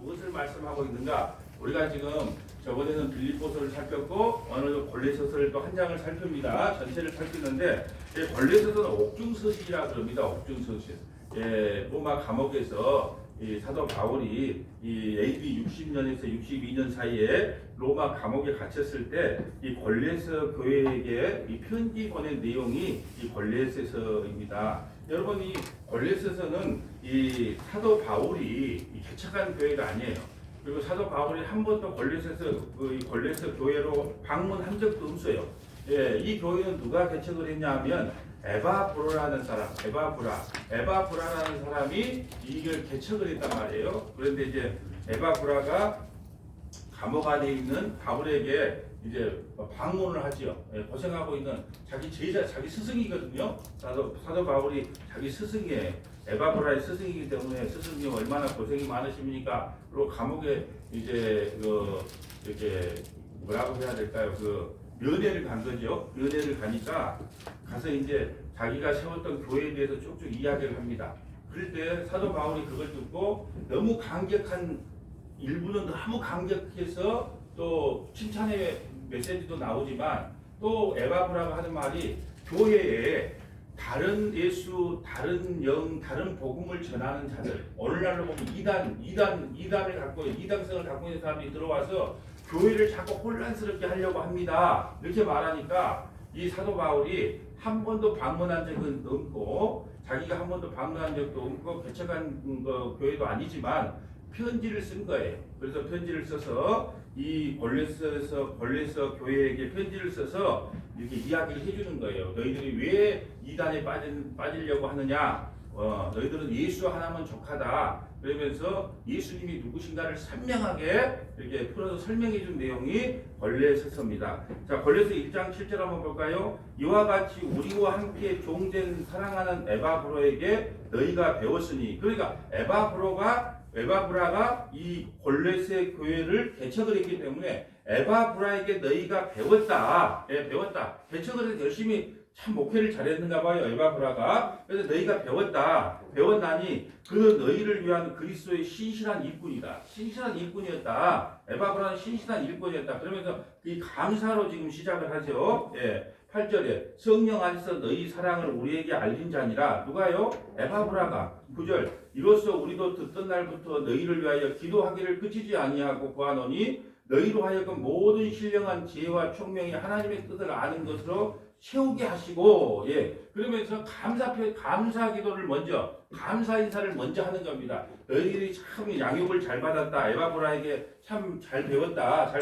무엇을 말씀하고 있는가? 우리가 지금 저번에는 빌립보서를 살폈고 오늘 골로새서를 또 한 장을 살핍니다. 전체를 살피는데 골로새서는 옥중서신이라 그럽니다. 옥중서신. 로마 감옥에서 이 사도 바울이 이 AD 60년에서 62년 사이에 로마 감옥에 갇혔을 때 이 골로새 교회에게 이 편지 보낸 내용이 이 골로새서입니다. 여러분, 이 골로새서는 이 사도 바울이 개척한 교회가 아니에요. 그리고 사도 바울이 한 번도 골로새 교회로 방문한 적도 없어요. 이 교회는 누가 개척을 했냐 하면 에바브라라는 사람이 이걸 개척을 했단 말이에요. 그런데 이제 에바브라가 감옥 안에 있는 바울에게 이제 방문을 하지요. 고생하고 있는 자기 제자, 자기 스승이거든요. 사도 바울이 자기 스승이에요. 에바브라의 스승이기 때문에 스승님 얼마나 고생이 많으십니까? 그리고 감옥에 이제 이렇게 뭐라고 해야 될까요? 면회를 간 거죠. 면회를 가니까 가서 이제 자기가 세웠던 교회에 대해서 쭉쭉 이야기를 합니다. 그럴 때 사도 바울이 그걸 듣고 너무 감격한, 일부는 너무 감격해서 또 칭찬의 메시지도 나오지만 또 에바브라가 하는 말이 교회에 다른 예수, 다른 영, 다른 복음을 전하는 자들, 오늘날로 보면 이단을 갖고 이단성을 갖고 있는 사람들이 들어와서 교회를 자꾸 혼란스럽게 하려고 합니다. 이렇게 말하니까 이 사도 바울이 한 번도 방문한 적은 없고 자기가 한 번도 방문한 적도 없고 개척한 교회도 아니지만 편지를 쓴 거예요. 그래서 편지를 써서 이 골로새 교회에게 편지를 써서 이렇게 이야기를 해주는 거예요. 너희들이 왜 이단에 빠지려고 하느냐? 너희들은 예수 하나면 족하다. 그러면서 예수님이 누구신가를 선명하게 이렇게 풀어서 설명해 준 내용이 골로새서입니다. 자, 골로새 1장 7절 한번 볼까요? 이와 같이 우리와 함께 종된 사랑하는 에바브로에게 너희가 배웠으니, 그러니까 에바브라가 이 골로새 교회를 개척을 했기 때문에 에바브라에게 너희가 배웠다. 배웠다. 개척을 해서 열심히 참 목회를 잘했는가 봐요, 에바브라가. 그래서 너희가 배웠나니 그는 너희를 위한 그리스도의 신실한 일꾼이다. 신실한 일꾼이었다. 에바브라는 신실한 일꾼이었다. 그러면서 이 감사로 지금 시작을 하죠. 8절에 성령 안에서 너희 사랑을 우리에게 알린 자니라. 누가요? 에바브라가. 9절 이로써 우리도 듣던 날부터 너희를 위하여 기도하기를 그치지 아니하고 구하노니 너희로 하여금 모든 신령한 지혜와 총명이 하나님의 뜻을 아는 것으로 채우게 하시고, 그러면서 감사 기도를 먼저, 감사 인사를 먼저 하는 겁니다. 너희들이 참 양육을 잘 받았다. 에바브라에게 참 잘 배웠다.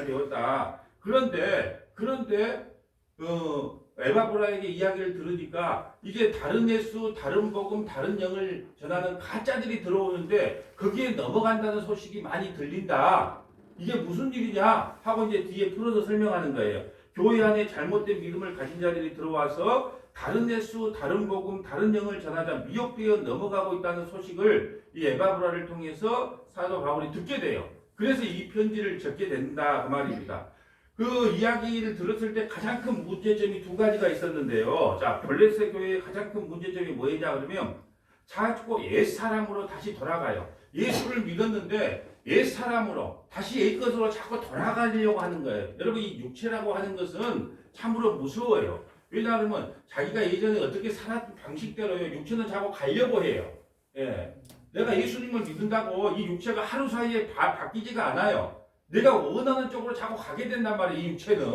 그런데 에바브라에게 이야기를 들으니까 이제 다른 예수, 다른 복음, 다른 영을 전하는 가짜들이 들어오는데 거기에 넘어간다는 소식이 많이 들린다. 이게 무슨 일이냐 하고 이제 뒤에 풀어서 설명하는 거예요. 교회 안에 잘못된 믿음을 가진 자들이 들어와서 다른 예수, 다른 복음, 다른 영을 전하자 미혹되어 넘어가고 있다는 소식을 이 에바브라를 통해서 사도 바울이 듣게 돼요. 그래서 이 편지를 적게 된다 그 말입니다. 그 이야기를 들었을 때 가장 큰 문제점이 두 가지가 있었는데요. 자, 골로새 교회의 가장 큰 문제점이 뭐였냐 그러면 자꾸 옛사람으로 다시 돌아가요. 예수를 믿었는데 옛사람으로 다시 옛것으로 자꾸 돌아가려고 하는 거예요. 여러분, 이 육체라고 하는 것은 참으로 무서워요. 왜냐하면 자기가 예전에 어떻게 살았던 방식대로요. 육체는 자꾸 가려고 해요. 내가 예수님을 믿는다고 이 육체가 하루 사이에 바뀌지가 않아요. 내가 원하는 쪽으로 자꾸 가게 된단 말이에요. 이 육체는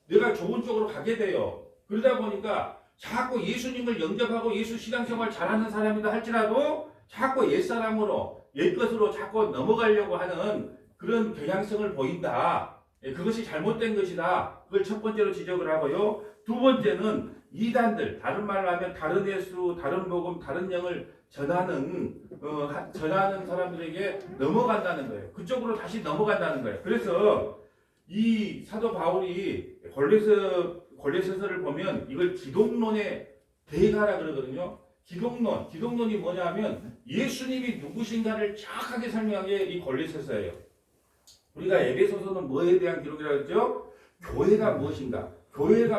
내가 좋은 쪽으로 가게 돼요. 그러다 보니까 자꾸 예수님을 영접하고 예수 신앙생활 잘하는 사람이다 할지라도 자꾸 옛사람으로 옛것으로 자꾸 넘어가려고 하는 그런 경향성을 보인다. 그것이 잘못된 것이다. 그걸 첫 번째로 지적을 하고요. 두 번째는 이단들, 다른 말로 하면 다른 예수, 다른 복음, 다른 영을 전하는 사람들에게 넘어간다는 거예요. 그쪽으로 다시 넘어간다는 거예요. 그래서 이 사도 바울이 골로새서를 보면 이걸 기독론의 대가라 그러거든요. 기독론이 뭐냐면 예수님이 누구신가를 정확하게 설명한 게 이 골로새서예요. 우리가 에베소서는 뭐에 대한 기록이라고 했죠? 교회가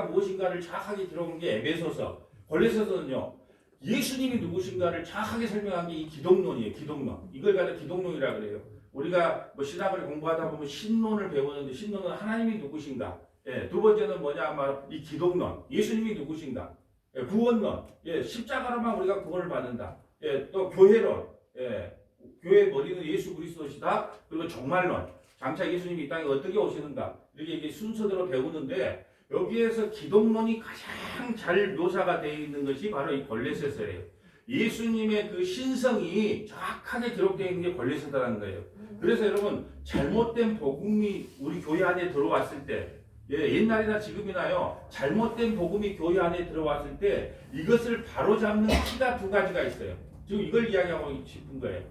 무엇인가를 정확하게 기록한 게 에베소서. 골로새서는요, 예수님이 누구신가를 정확하게 설명한 게 이 기독론이에요. 기독론. 이걸 갖다 기독론이라고 그래요. 우리가 뭐 신학을 공부하다 보면 신론을 배우는데 신론은 하나님이 누구신가? 예, 두 번째는 뭐냐? 아마 이 기독론, 예수님이 누구신가? 예, 구원론, 예, 십자가로만 우리가 구원을 받는다. 예, 또 교회론, 예, 교회의 머리는 예수 그리스도시다. 그리고 종말론, 장차 예수님이 이 땅에 어떻게 오시는가? 이렇게 이게 순서대로 배우는데 여기에서 기독론이 가장 잘 묘사가 되어 있는 것이 바로 이 골로새서예요. 예수님의 그 신성이 정확하게 기록되어 있는 게 골로새서라는 거예요. 그래서 여러분 잘못된 복음이 우리 교회 안에 들어왔을 때, 예, 옛날이나 지금이나요, 잘못된 복음이 교회 안에 들어왔을 때 이것을 바로잡는 키가 두 가지가 있어요. 지금 이걸 이야기하고 싶은 거예요.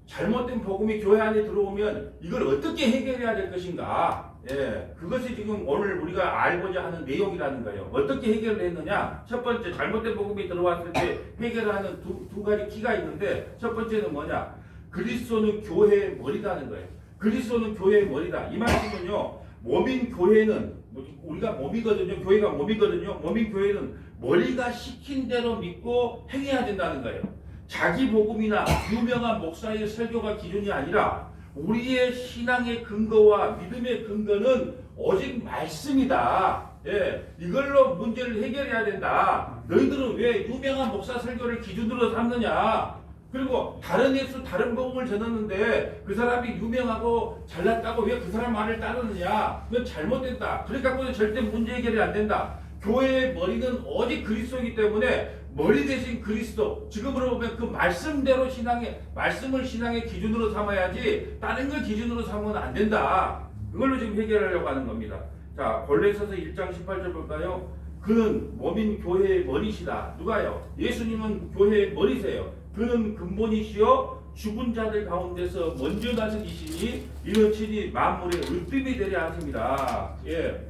잘못된 복음이 교회 안에 들어오면 이걸 어떻게 해결해야 될 것인가? 예, 그것이 지금 오늘 우리가 알고자 하는 내용이라는 거예요. 어떻게 해결을 했느냐? 첫 번째, 잘못된 복음이 들어왔을 때 해결하는 두 가지 키가 있는데, 첫 번째는 뭐냐? 그리스도는 교회의 머리라는 거예요. 그리스도는 교회의 머리다. 이 말씀은요, 몸인 교회는, 우리가 몸이거든요. 교회가 몸이거든요. 몸인 교회는 머리가 시킨 대로 믿고 행해야 된다는 거예요. 자기 복음이나 유명한 목사의 설교가 기준이 아니라 우리의 신앙의 근거와 믿음의 근거는 오직 말씀이다. 예, 이걸로 문제를 해결해야 된다. 너희들은 왜 유명한 목사 설교를 기준으로 삼느냐? 그리고 다른 예수, 다른 복음을 전했는데 그 사람이 유명하고 잘났다고 왜 그 사람 말을 따르느냐? 그건 잘못됐다. 그렇게 갖고는 절대 문제 해결이 안 된다. 교회의 머리는 오직 그리스도이기 때문에 머리 대신 그리스도, 지금으로 보면 그 말씀대로 말씀을 신앙의 기준으로 삼아야지 다른 걸 기준으로 삼으면 안 된다. 그걸로 지금 해결하려고 하는 겁니다. 자, 골로새서 1장 18절 볼까요? 그는 몸인 교회의 머리시다. 누가요? 예수님은 교회의 머리세요. 그는 근본이시요 죽은 자들 가운데서 먼저 다스리시니 이는 친히 만물의 으뜸이 되려 하십니다. 예.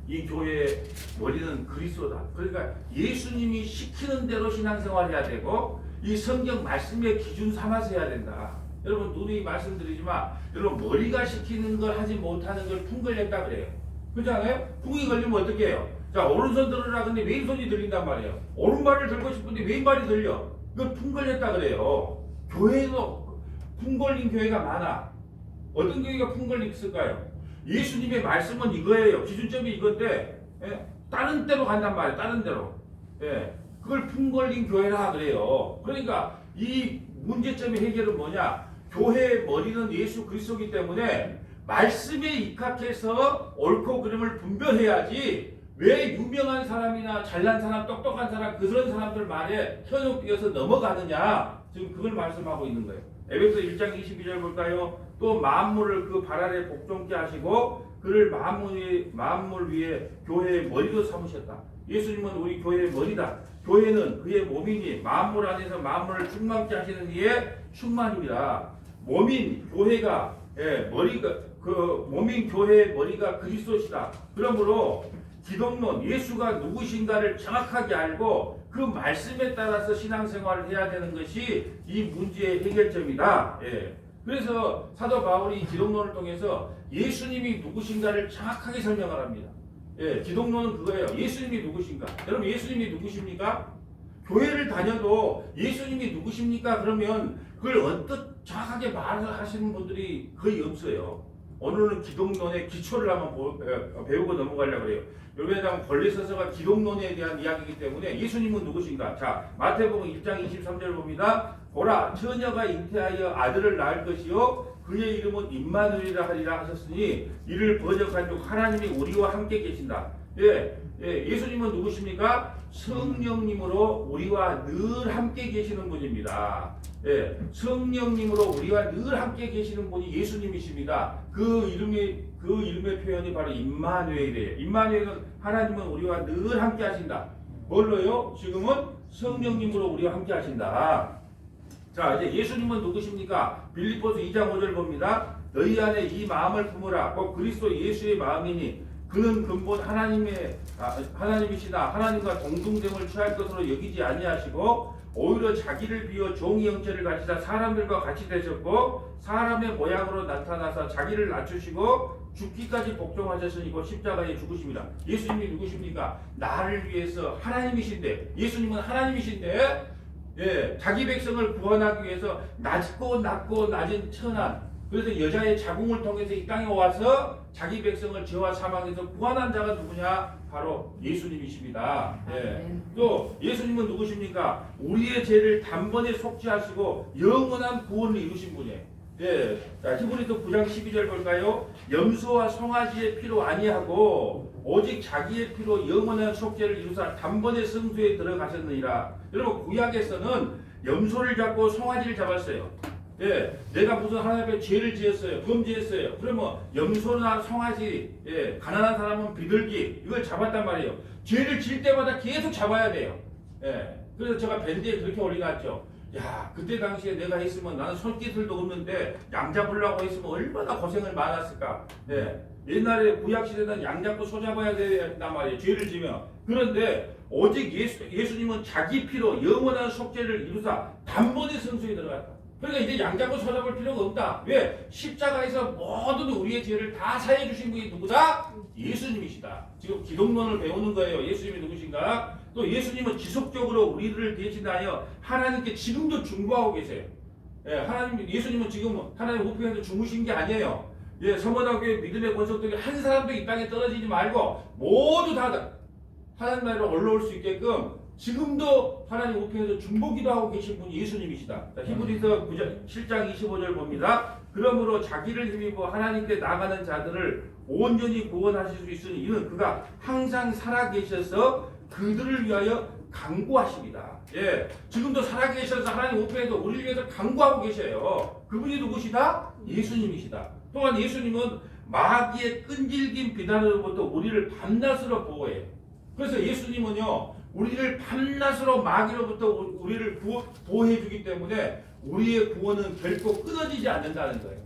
이 교회의 머리는 그리스도다. 그러니까 예수님이 시키는 대로 신앙생활 해야 되고 이 성경 말씀의 기준 삼아서 해야 된다. 여러분 누누이 말씀드리지만 여러분 머리가 시키는 걸 하지 못하는 걸 풍걸렸다 그래요. 그렇잖아요? 풍이 걸리면 어떻게 해요? 자, 오른손 들으라 근데 왼손이 들린단 말이에요. 오른발을 들고 싶은데 왼발이 들려. 이건 풍걸렸다 그래요. 교회도 풍걸린 교회가 많아. 어떤 교회가 풍걸렸을까요? 예수님의 말씀은 이거예요. 기준점이 이건데, 예, 다른 데로 간단 말이에요. 다른 데로. 예, 그걸 풍걸린 교회라 그래요. 그러니까 이 문제점의 해결은 뭐냐? 교회의 머리는 예수 그리스도이기 때문에 말씀에 입각해서 옳고 그름을 분별해야지 왜 유명한 사람이나 잘난 사람, 똑똑한 사람, 그런 사람들 말에 현혹되어서 넘어가느냐? 지금 그걸 말씀하고 있는 거예요. 에베소 1장 22절 볼까요? 또 만물을 그 발 아래 복종케 하시고 그를 만물 위에 교회의 머리로 삼으셨다. 예수님은 우리 교회의 머리다. 교회는 그의 몸이니 만물 안에서 만물을 충만케 하시는 이의 충만입니다. 몸인 교회가 머리가 그 몸인 교회의 머리가 그리스도시다. 그러므로 기독론 예수가 누구신가를 정확하게 알고 그 말씀에 따라서 신앙생활을 해야 되는 것이 이 문제의 해결점이다. 예. 그래서 사도 바울이 기독론을 통해서 예수님이 누구신가를 정확하게 설명을 합니다. 예, 기독론은 그거예요. 예수님이 누구신가? 여러분 예수님이 누구십니까? 교회를 다녀도 예수님이 누구십니까? 그러면 그걸 언뜻 정확하게 말하시는 분들이 거의 없어요. 오늘은 기독론의 기초를 한번 배우고 넘어가려고 해요. 왜냐하면 골로새서가 기독론에 대한 이야기이기 때문에 예수님은 누구신가? 자, 마태복음 1장 23절 봅니다. 보라, 처녀가 잉태하여 아들을 낳을 것이요 그의 이름은 임마누엘이라 하리라 하셨으니 이를 번역한 즉 하나님이 우리와 함께 계신다. 예수님은 누구십니까? 성령님으로 우리와 늘 함께 계시는 분입니다. 예, 성령님으로 우리와 늘 함께 계시는 분이 예수님이십니다. 그 이름의 표현이 바로 임마누엘이에요. 임마누엘은 하나님은 우리와 늘 함께 하신다. 뭘로요? 지금은 성령님으로 우리와 함께 하신다. 자, 이제 예수님은 누구십니까? 빌립보서 2장 5절 봅니다. 너희 안에 이 마음을 품으라. 곧 그리스도 예수의 마음이니 그는 근본 하나님이시나 하나님과 동등됨을 취할 것으로 여기지 아니하시고 오히려 자기를 비워 종의 형체를 가지사 사람들과 같이 되셨고 사람의 모양으로 나타나서 자기를 낮추시고 죽기까지 복종하셨으니 곧 십자가에 죽으십니다. 예수님이 누구십니까? 나를 위해서 하나님이신데, 예수님은 하나님이신데, 예, 자기 백성을 구원하기 위해서 낮고 낮은 천한, 그래서 여자의 자궁을 통해서 이 땅에 와서 자기 백성을 죄와 사망에서 구원한 자가 누구냐? 바로 예수님이십니다. 예. 또 예수님은 누구십니까? 우리의 죄를 단번에 속죄하시고 영원한 구원을 이루신 분이에요. 예. 자, 히브리서 9장 12절 볼까요? 염소와 송아지의 피로 아니하고 오직 자기의 피로 영원한 속죄를 이루사 단번에 성소에 들어가셨느니라. 여러분 구약에서는 염소를 잡고 송아지를 잡았어요. 예, 내가 무슨 하나님 앞에 죄를 지었어요. 범죄했어요. 그러면 염소나 송아지, 예, 가난한 사람은 비둘기 이걸 잡았단 말이에요. 죄를 질 때마다 계속 잡아야 돼요. 예, 그래서 제가 밴드에 그렇게 올려놨죠. 야, 그때 당시에 내가 했으면 나는 손기술도 없는데 양 잡으려고 했으면 얼마나 고생을 많았을까. 예, 옛날에 구약 시대는 양 잡고 소 잡아야 된단 말이에요. 죄를 지면. 그런데 오직 예수님은 자기 피로 영원한 속죄를 이루사 단번에 성소에 들어갔다. 그러니까 이제 양 잡고 소 잡을 필요가 없다. 왜? 십자가에서 모든 우리의 죄를 다 사해 주신 분이 누구다? 예수님이시다. 지금 기독론을 배우는 거예요. 예수님이 누구신가? 또 예수님은 지속적으로 우리를 대신하여 하나님께 지금도 중보하고 계세요. 예, 예수님은 지금 하나님 우편에서 주무신 게 아니에요. 예, 서머나교회 믿음의 권속들이 한 사람도 이 땅에 떨어지지 말고 모두 다 하나님 나라로 올라올 수 있게끔 지금도 하나님 우편에서 중보기도하고 계신 분이 예수님이시다. 자, 히브리서 7장 25절 봅니다. 그러므로 자기를 힘입어 하나님께 나가는 자들을 온전히 구원하실 수 있으니 이는 그가 항상 살아계셔서 그들을 위하여 간구하십니다. 예, 지금도 살아계셔서 하나님 우편에서 우리를 위해서 간구하고 계셔요. 그분이 누구시다? 예수님이시다. 또한 예수님은 마귀의 끈질긴 비난으로부터 우리를 밤낮으로 보호해요. 그래서 예수님은요, 우리를 밤낮으로 마귀로부터 우리를 보호해 주기 때문에 우리의 구원은 결코 끊어지지 않는다는 거예요.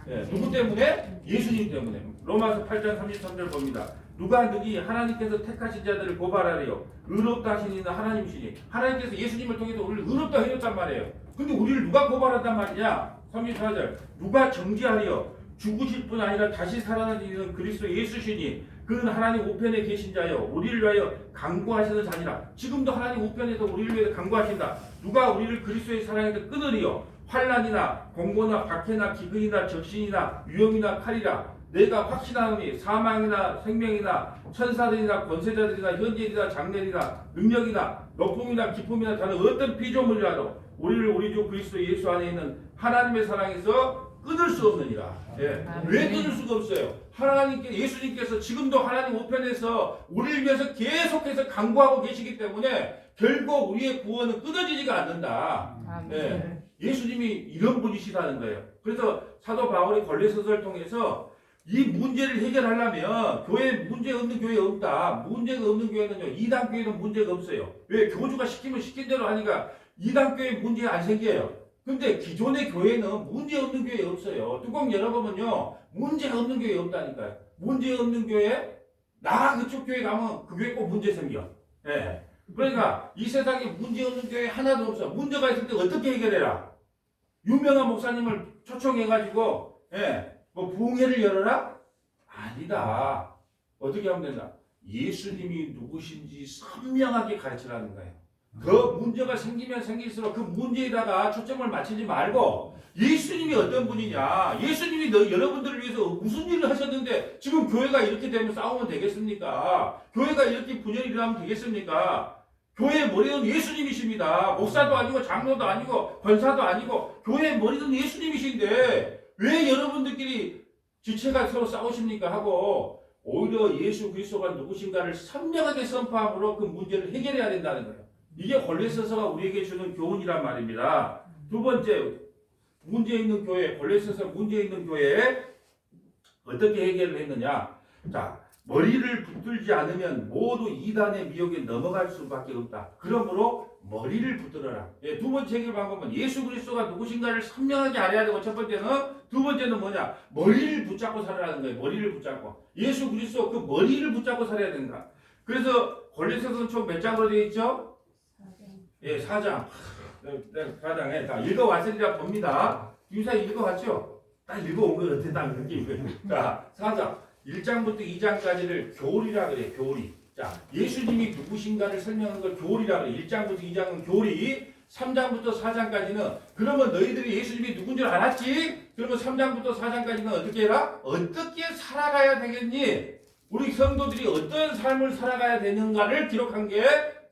예, 누구 때문에? 예수님 때문에. 로마서 8장 33절 봅니다. 누가 누기 하나님께서 택하신 자들을 고발하래요. 의롭다 하신 이는 하나님이시니. 하나님께서 예수님을 통해서 우리를 의롭다 해줬단 말이에요. 근데 우리를 누가 고발한단 말이냐? 34절. 누가 정죄하리요? 죽으실 뿐 아니라 다시 살아나시는 그리스도 예수시니 그는 하나님 우편에 계신 자여 우리를 위하여 간구하시는 자니라. 지금도 하나님 우편에서 우리를 위해서 간구하신다. 누가 우리를 그리스도의 사랑에서 끊으리요? 환난이나 공고나 박해나 기근이나 적신이나 위험이나 칼이라. 내가 확신하노니 사망이나 생명이나 천사들이나 권세자들이나 현재이나 장래이나 능력이나 높음이나 기쁨이나 다른 어떤 피조물이라도 우리를 우리 주 그리스도 예수 안에 있는 하나님의 사랑에서 끊을 수 없느니라. 예. 왜 끊을 수가 없어요? 예수님께서 지금도 하나님 우편에서 우리를 위해서 계속해서 간구하고 계시기 때문에 결국 우리의 구원은 끊어지지가 않는다. 예. 예수님이 이런 분이시라는 거예요. 그래서 사도 바울이 골로새서를 통해서 이 문제를 해결하려면 문제 없는 교회 없다. 문제가 없는 교회는요, 이단 교회는 문제가 없어요. 왜? 교주가 시키면 시킨 대로 하니까 이단 교회 문제 안 생겨요. 근데 기존의 교회는 문제 없는 교회 없어요. 뚜껑 열어보면요, 문제 없는 교회 없다니까요. 문제 없는 교회, 그쪽 교회 가면 그 교회 꼭 문제 생겨. 예. 그러니까 이 세상에 문제 없는 교회 하나도 없어. 문제가 있을 때 어떻게 해결해라? 유명한 목사님을 초청해가지고, 뭐 부흥회를 열어라? 아니다. 어떻게 하면 된다? 예수님이 누구신지 선명하게 가르치라는 거예요. 그 문제가 생기면 생길수록 그 문제에다가 초점을 맞추지 말고 예수님이 어떤 분이냐, 예수님이 여러분들을 위해서 무슨 일을 하셨는데 지금 교회가 이렇게 되면 싸우면 되겠습니까? 교회가 이렇게 분열이 일어나면 되겠습니까? 교회의 머리는 예수님이십니다. 목사도 아니고 장로도 아니고 권사도 아니고 교회의 머리는 예수님이신데 왜 여러분들끼리 지체가 서로 싸우십니까? 하고 오히려 예수 그리스도가 누구신가를 선명하게 선포함으로 그 문제를 해결해야 된다는 거예요. 이게 골로새서가 우리에게 주는 교훈이란 말입니다. 두 번째, 문제 있는 교회, 골로새서 문제 있는 교회에 어떻게 해결을 했느냐? 자, 머리를 붙들지 않으면 모두 이단의 미혹에 넘어갈 수밖에 없다. 그러므로 머리를 붙들어라. 예, 두 번째 해결 방법은 예수 그리스도가 누구신가를 선명하게 알아야 되고, 첫 번째는, 두 번째는 뭐냐? 머리를 붙잡고 살아라는 거예요. 머리를 붙잡고. 예수 그리스도 그 머리를 붙잡고 살아야 된다. 그래서 골로새서는 총 몇 장으로 되어 있죠? 4장. 4장에 다 읽어왔으리라 봅니다. 유사히 읽어왔죠? 딱 읽어온 것 같아. 딱 느낌. 자, 4장. 1장부터 2장까지를 교리라 그래. 교리. 자, 예수님이 누구신가를 설명하는 걸 교리라 그래. 1장부터 2장은 교리. 3장부터 4장까지는 그러면 너희들이 예수님이 누군 줄 알았지? 그러면 3장부터 4장까지는 어떻게 해라? 어떻게 살아가야 되겠니? 우리 성도들이 어떤 삶을 살아가야 되는가를 기록한 게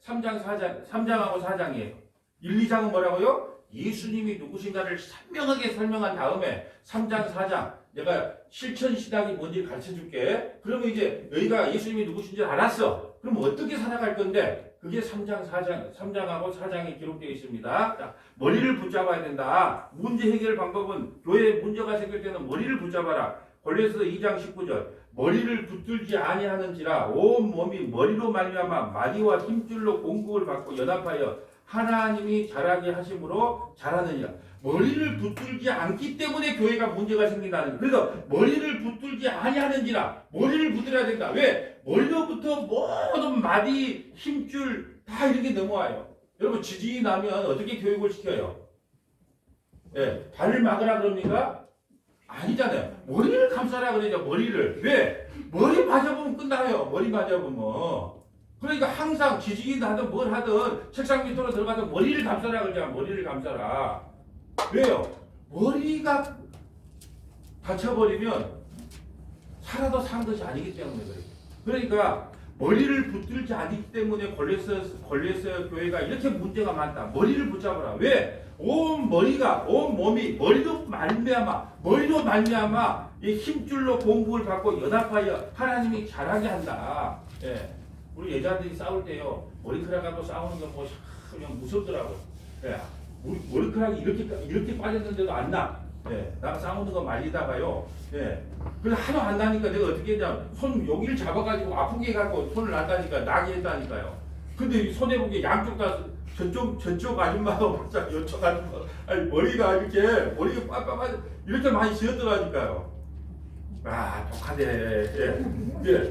3장하고 4장이에요. 1, 2장은 뭐라고요? 예수님이 누구신가를 선명하게 설명한 다음에 3장, 4장 내가 실천신학이 뭔지 가르쳐 줄게. 그러면 이제 너희가 예수님이 누구신지 알았어. 그럼 어떻게 살아갈 건데? 그게 3장하고 4장에 기록되어 있습니다. 자, 머리를 붙잡아야 된다. 문제 해결 방법은 교회에 문제가 생길 때는 머리를 붙잡아라. 골로새서 2장 19절 머리를 붙들지 아니하는지라 온 몸이 머리로 말미암아 마디와 힘줄로 공급을 받고 연합하여 하나님이 자라게 하심으로 자라느니라. 머리를 붙들지 않기 때문에 교회가 문제가 생긴다는 거예요. 그래서 머리를 붙들지 아니하는지라 머리를 붙들어야 된다. 왜? 머리로부터 모든 마디, 힘줄 다 이렇게 넘어와요. 여러분 지진이 나면 어떻게 교육을 시켜요? 예, 발을 막으라 그럽니까? 아니잖아요. 머리를 감싸라 그러죠. 머리를. 왜? 머리 맞아보면 끝나요. 머리 맞아보면. 그러니까 항상 지지긴 하든 뭘 하든 책상 밑으로 들어가서 머리를 감싸라 그러잖아. 머리를 감싸라. 왜요? 머리가 다쳐버리면 살아도 산 것이 아니기 때문에 그래요. 그러니까 머리를 붙들지 않기 때문에 골로새 교회가 이렇게 문제가 많다. 머리를 붙잡아라. 왜? 온 몸이 머리로 말미암아 이 힘줄로 공급을 받고 연합하여 하나님이 자라게 한다. 예. 우리 여자들이 싸울 때요 머리카락하고 싸우는 거 뭐 그냥 무섭더라고. 예. 머리카락이 이렇게 빠졌는데도 안 나. 예. 나랑 싸우는 거 말리다가요. 예. 그래서 하도 안 나니까 내가 어떻게 했냐 손 여기를 잡아가지고 아프게 해갖고 손을 놨다니까 나게 했다니까요. 근데 이 손에 보기 양쪽 다 저쪽 아줌마도 이쪽 아줌마 아니 머리가 머리가 빡빡 이렇게 많이 지었더라니까요. 아 독하대. 예. 예.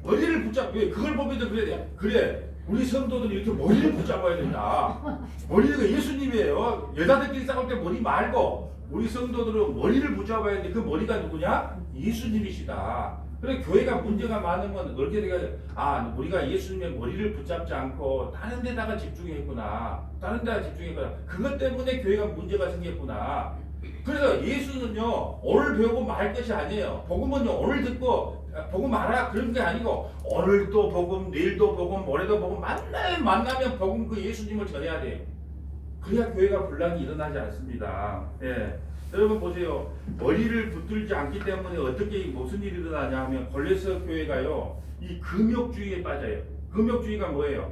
머리를 붙잡 왜 그걸 보면서 그래 우리 성도들이 이렇게 머리를 붙잡아야 된다. 머리가 예수님이에요. 여자들끼리 싸울 때 머리 말고 우리 성도들은 머리를 붙잡아야 되는데 그 머리가 누구냐? 예수님이시다. 그래 교회가 문제가 많으면 어떻게 되가 우리가 예수님의 머리를 붙잡지 않고 다른 데다가 집중했구나. 그것 때문에 교회가 문제가 생겼구나. 그래서 예수는요 오늘 배우고 말 것이 아니에요. 복음은요 오늘 듣고 복음 알아 그런 게 아니고 오늘도 복음, 내일도 복음, 모레도 복음 만나면 복음 그 예수님을 전해야 돼요. 그래야 교회가 분란이 일어나지 않습니다. 예. 여러분 보세요. 머리를 붙들지 않기 때문에 어떻게 무슨 일이 일어나냐 하면 골로새 교회가요 이 금욕주의에 빠져요. 금욕주의가 뭐예요?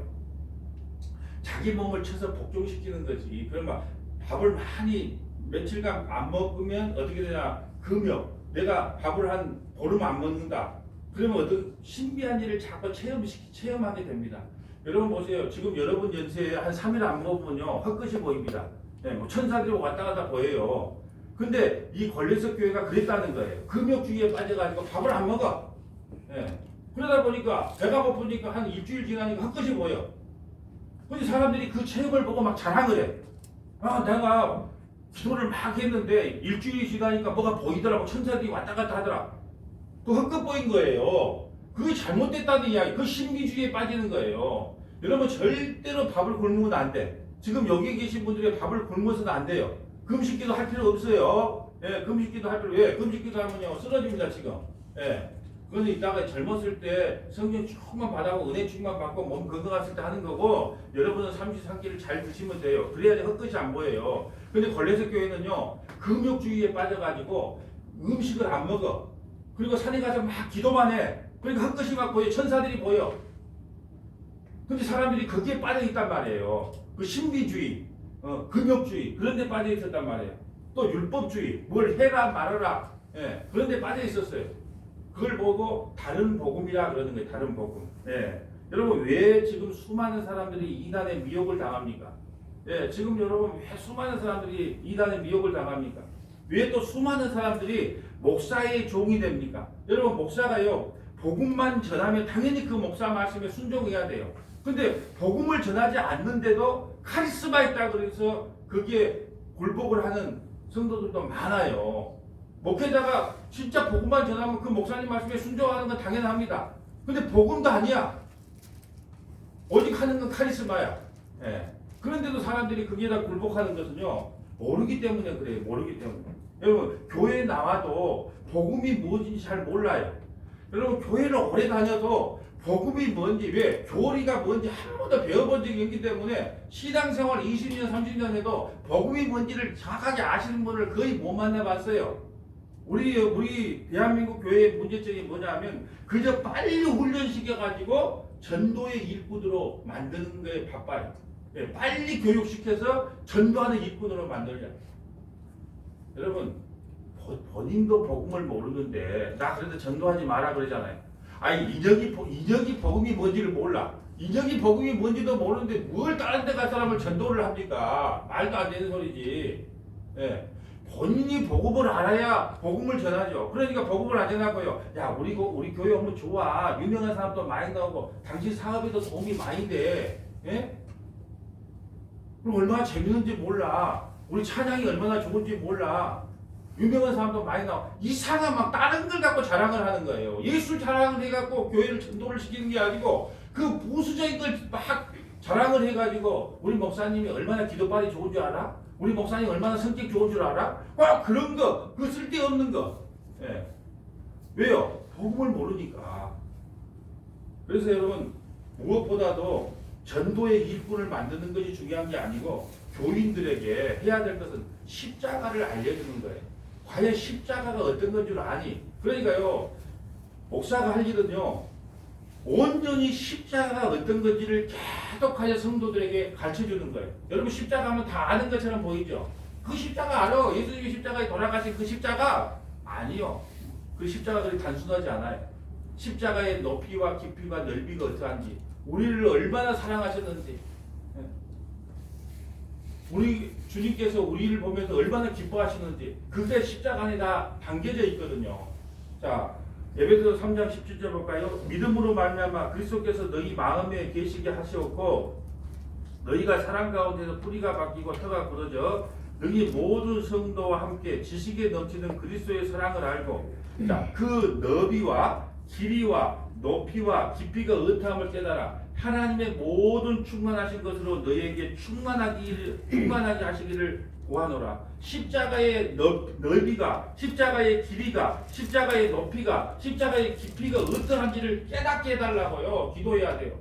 자기 몸을 쳐서 복종시키는 거지. 그러면 밥을 많이 며칠간 안 먹으면 어떻게 되냐? 금욕. 내가 밥을 한 보름 안 먹는다. 그러면 어떤 신비한 일을 자꾸 체험하게 됩니다. 여러분 보세요. 지금 여러분 연세에 한 3일 안 먹으면요 헛것이 보입니다. 네, 뭐 천사들이 왔다 갔다 보여요. 근데 이 골로새 교회가 그랬다는 거예요. 금욕주의에 빠져가지고 밥을 안 먹어. 네. 그러다 보니까 배가 고프니까 한 일주일 지나니까 헛것이 보여. 근데 사람들이 그 체험을 보고 막 자랑을 해. 내가 기도를 막 했는데 일주일이 지나니까 뭐가 보이더라고. 천사들이 왔다 갔다 하더라. 그 헛것 보인 거예요. 그게 잘못됐다는 이야기. 그 신비주의에 빠지는 거예요. 여러분 절대로 밥을 굶으면 안 돼. 지금 여기 계신 분들이 밥을 굶어서는 안 돼요. 금식기도 할 필요 없어요. 예, 금식기도 할 필요. 왜? 금식기도 하면요 쓰러집니다 지금. 예. 그건 이따가 젊었을 때 성령 충만 받아고 은혜 충만 받고 몸 건강했을 때 하는 거고 여러분은 삼시세끼를 잘 드시면 돼요. 그래야지 헛것이 안 보여요. 근데 골로새 교회는요 금욕주의에 빠져가지고 음식을 안 먹어. 그리고 산에 가서 막 기도만 해. 그러니까 헛것이 막 보여. 천사들이 보여. 근데 사람들이 거기에 빠져 있단 말이에요. 그 신비주의, 금욕주의 그런 데 빠져 있었단 말이에요. 또 율법주의, 뭘 해라 말아라. 예, 그런 데 빠져 있었어요. 그걸 보고 다른 복음이라 그러는 거예요. 다른 복음. 예. 여러분 왜 지금 수많은 사람들이 이단의 미혹을 당합니까? 예, 지금 여러분 왜 수많은 사람들이 이단의 미혹을 당합니까? 왜 또 수많은 사람들이 목사의 종이 됩니까? 여러분 목사가요 복음만 전하면 당연히 그 목사 말씀에 순종해야 돼요. 근데 복음을 전하지 않는데도 카리스마 있다 그래서 거기에 굴복을 하는 성도들도 많아요. 목회자가 진짜 복음만 전하면 그 목사님 말씀에 순종하는 건 당연합니다. 근데 복음도 아니야. 오직 하는 건 카리스마야. 예. 그런데도 사람들이 거기에다 굴복하는 것은요, 모르기 때문에 그래요. 모르기 때문에. 여러분, 교회에 나와도 복음이 무엇인지 잘 몰라요. 여러분, 교회를 오래 다녀도 복음이 뭔지, 왜 교리가 뭔지 한 번도 배워본 적이 없기 때문에 신앙생활 20년, 30년 해도 복음이 뭔지를 정확하게 아시는 분을 거의 못 만나봤어요. 우리 대한민국 교회의 문제점이 뭐냐면 그저 빨리 훈련시켜가지고 전도의 일꾼으로 만드는 거에 바빠요. 빨리 교육시켜서 전도하는 일꾼으로 만들자. 여러분, 본인도 복음을 모르는데 나 그래도 전도하지 마라 그러잖아요. 아니, 인혁이 복음이 뭔지를 몰라. 인혁이 복음이 뭔지도 모르는데 뭘 다른 데 갈 사람을 전도를 합니까? 말도 안 되는 소리지. 예. 본인이 복음을 알아야 복음을 전하죠. 그러니까 복음을 안 전하고요. 야, 우리 교회 오면 좋아. 유명한 사람도 많이 나오고 당신 사업에도 도움이 많이 돼. 예? 그럼 얼마나 재밌는지 몰라. 우리 찬양이 얼마나 좋은지 몰라. 유명한 사람도 많이 나와. 이상한 막 다른 걸 갖고 자랑을 하는 거예요. 예술 자랑을 해갖고 교회를 전도를 시키는 게 아니고 그 부수적인 걸 막 자랑을 해가지고 우리 목사님이 얼마나 기도빨이 좋은 줄 알아? 우리 목사님 얼마나 성격 좋은 줄 알아? 그런 거, 그 쓸데없는 거. 예. 왜요? 복음을 모르니까. 그래서 여러분, 무엇보다도 전도의 일꾼을 만드는 것이 중요한 게 아니고 교인들에게 해야 될 것은 십자가를 알려주는 거예요. 과연 십자가가 어떤 건 줄 아니? 그러니까요, 목사가 할 일은요, 온전히 십자가가 어떤 건지를 계속하여 성도들에게 가르쳐주는 거예요. 여러분, 십자가 하면 다 아는 것처럼 보이죠? 그 십자가 알아. 예수님이 십자가에 돌아가신 그 십자가 아니요. 그 십자가 그리 단순하지 않아요. 십자가의 높이와 깊이와 넓이가 어떠한지, 우리를 얼마나 사랑하셨는지, 우리 주님께서 우리를 보면서 얼마나 기뻐하시는지, 그게 십자가 안에 다 담겨져 있거든요. 자, 에베소서 3장 17절 볼까요? 믿음으로 말미암아 그리스도께서 너희 마음에 계시게 하시었고 너희가 사랑 가운데서 뿌리가 바뀌고 터가 굳어져 너희 모든 성도와 함께 지식에 넘치는 그리스도의 사랑을 알고, 자, 그 너비와 길이와 높이와 깊이가 어떠함을 깨달아 하나님의 모든 충만하신 것으로 너희에게 충만하게 하시기를 구하노라. 십자가의 넓이가, 십자가의 길이가, 십자가의 높이가, 십자가의 깊이가 어떠한지를 깨닫게 해달라고요. 기도해야 돼요.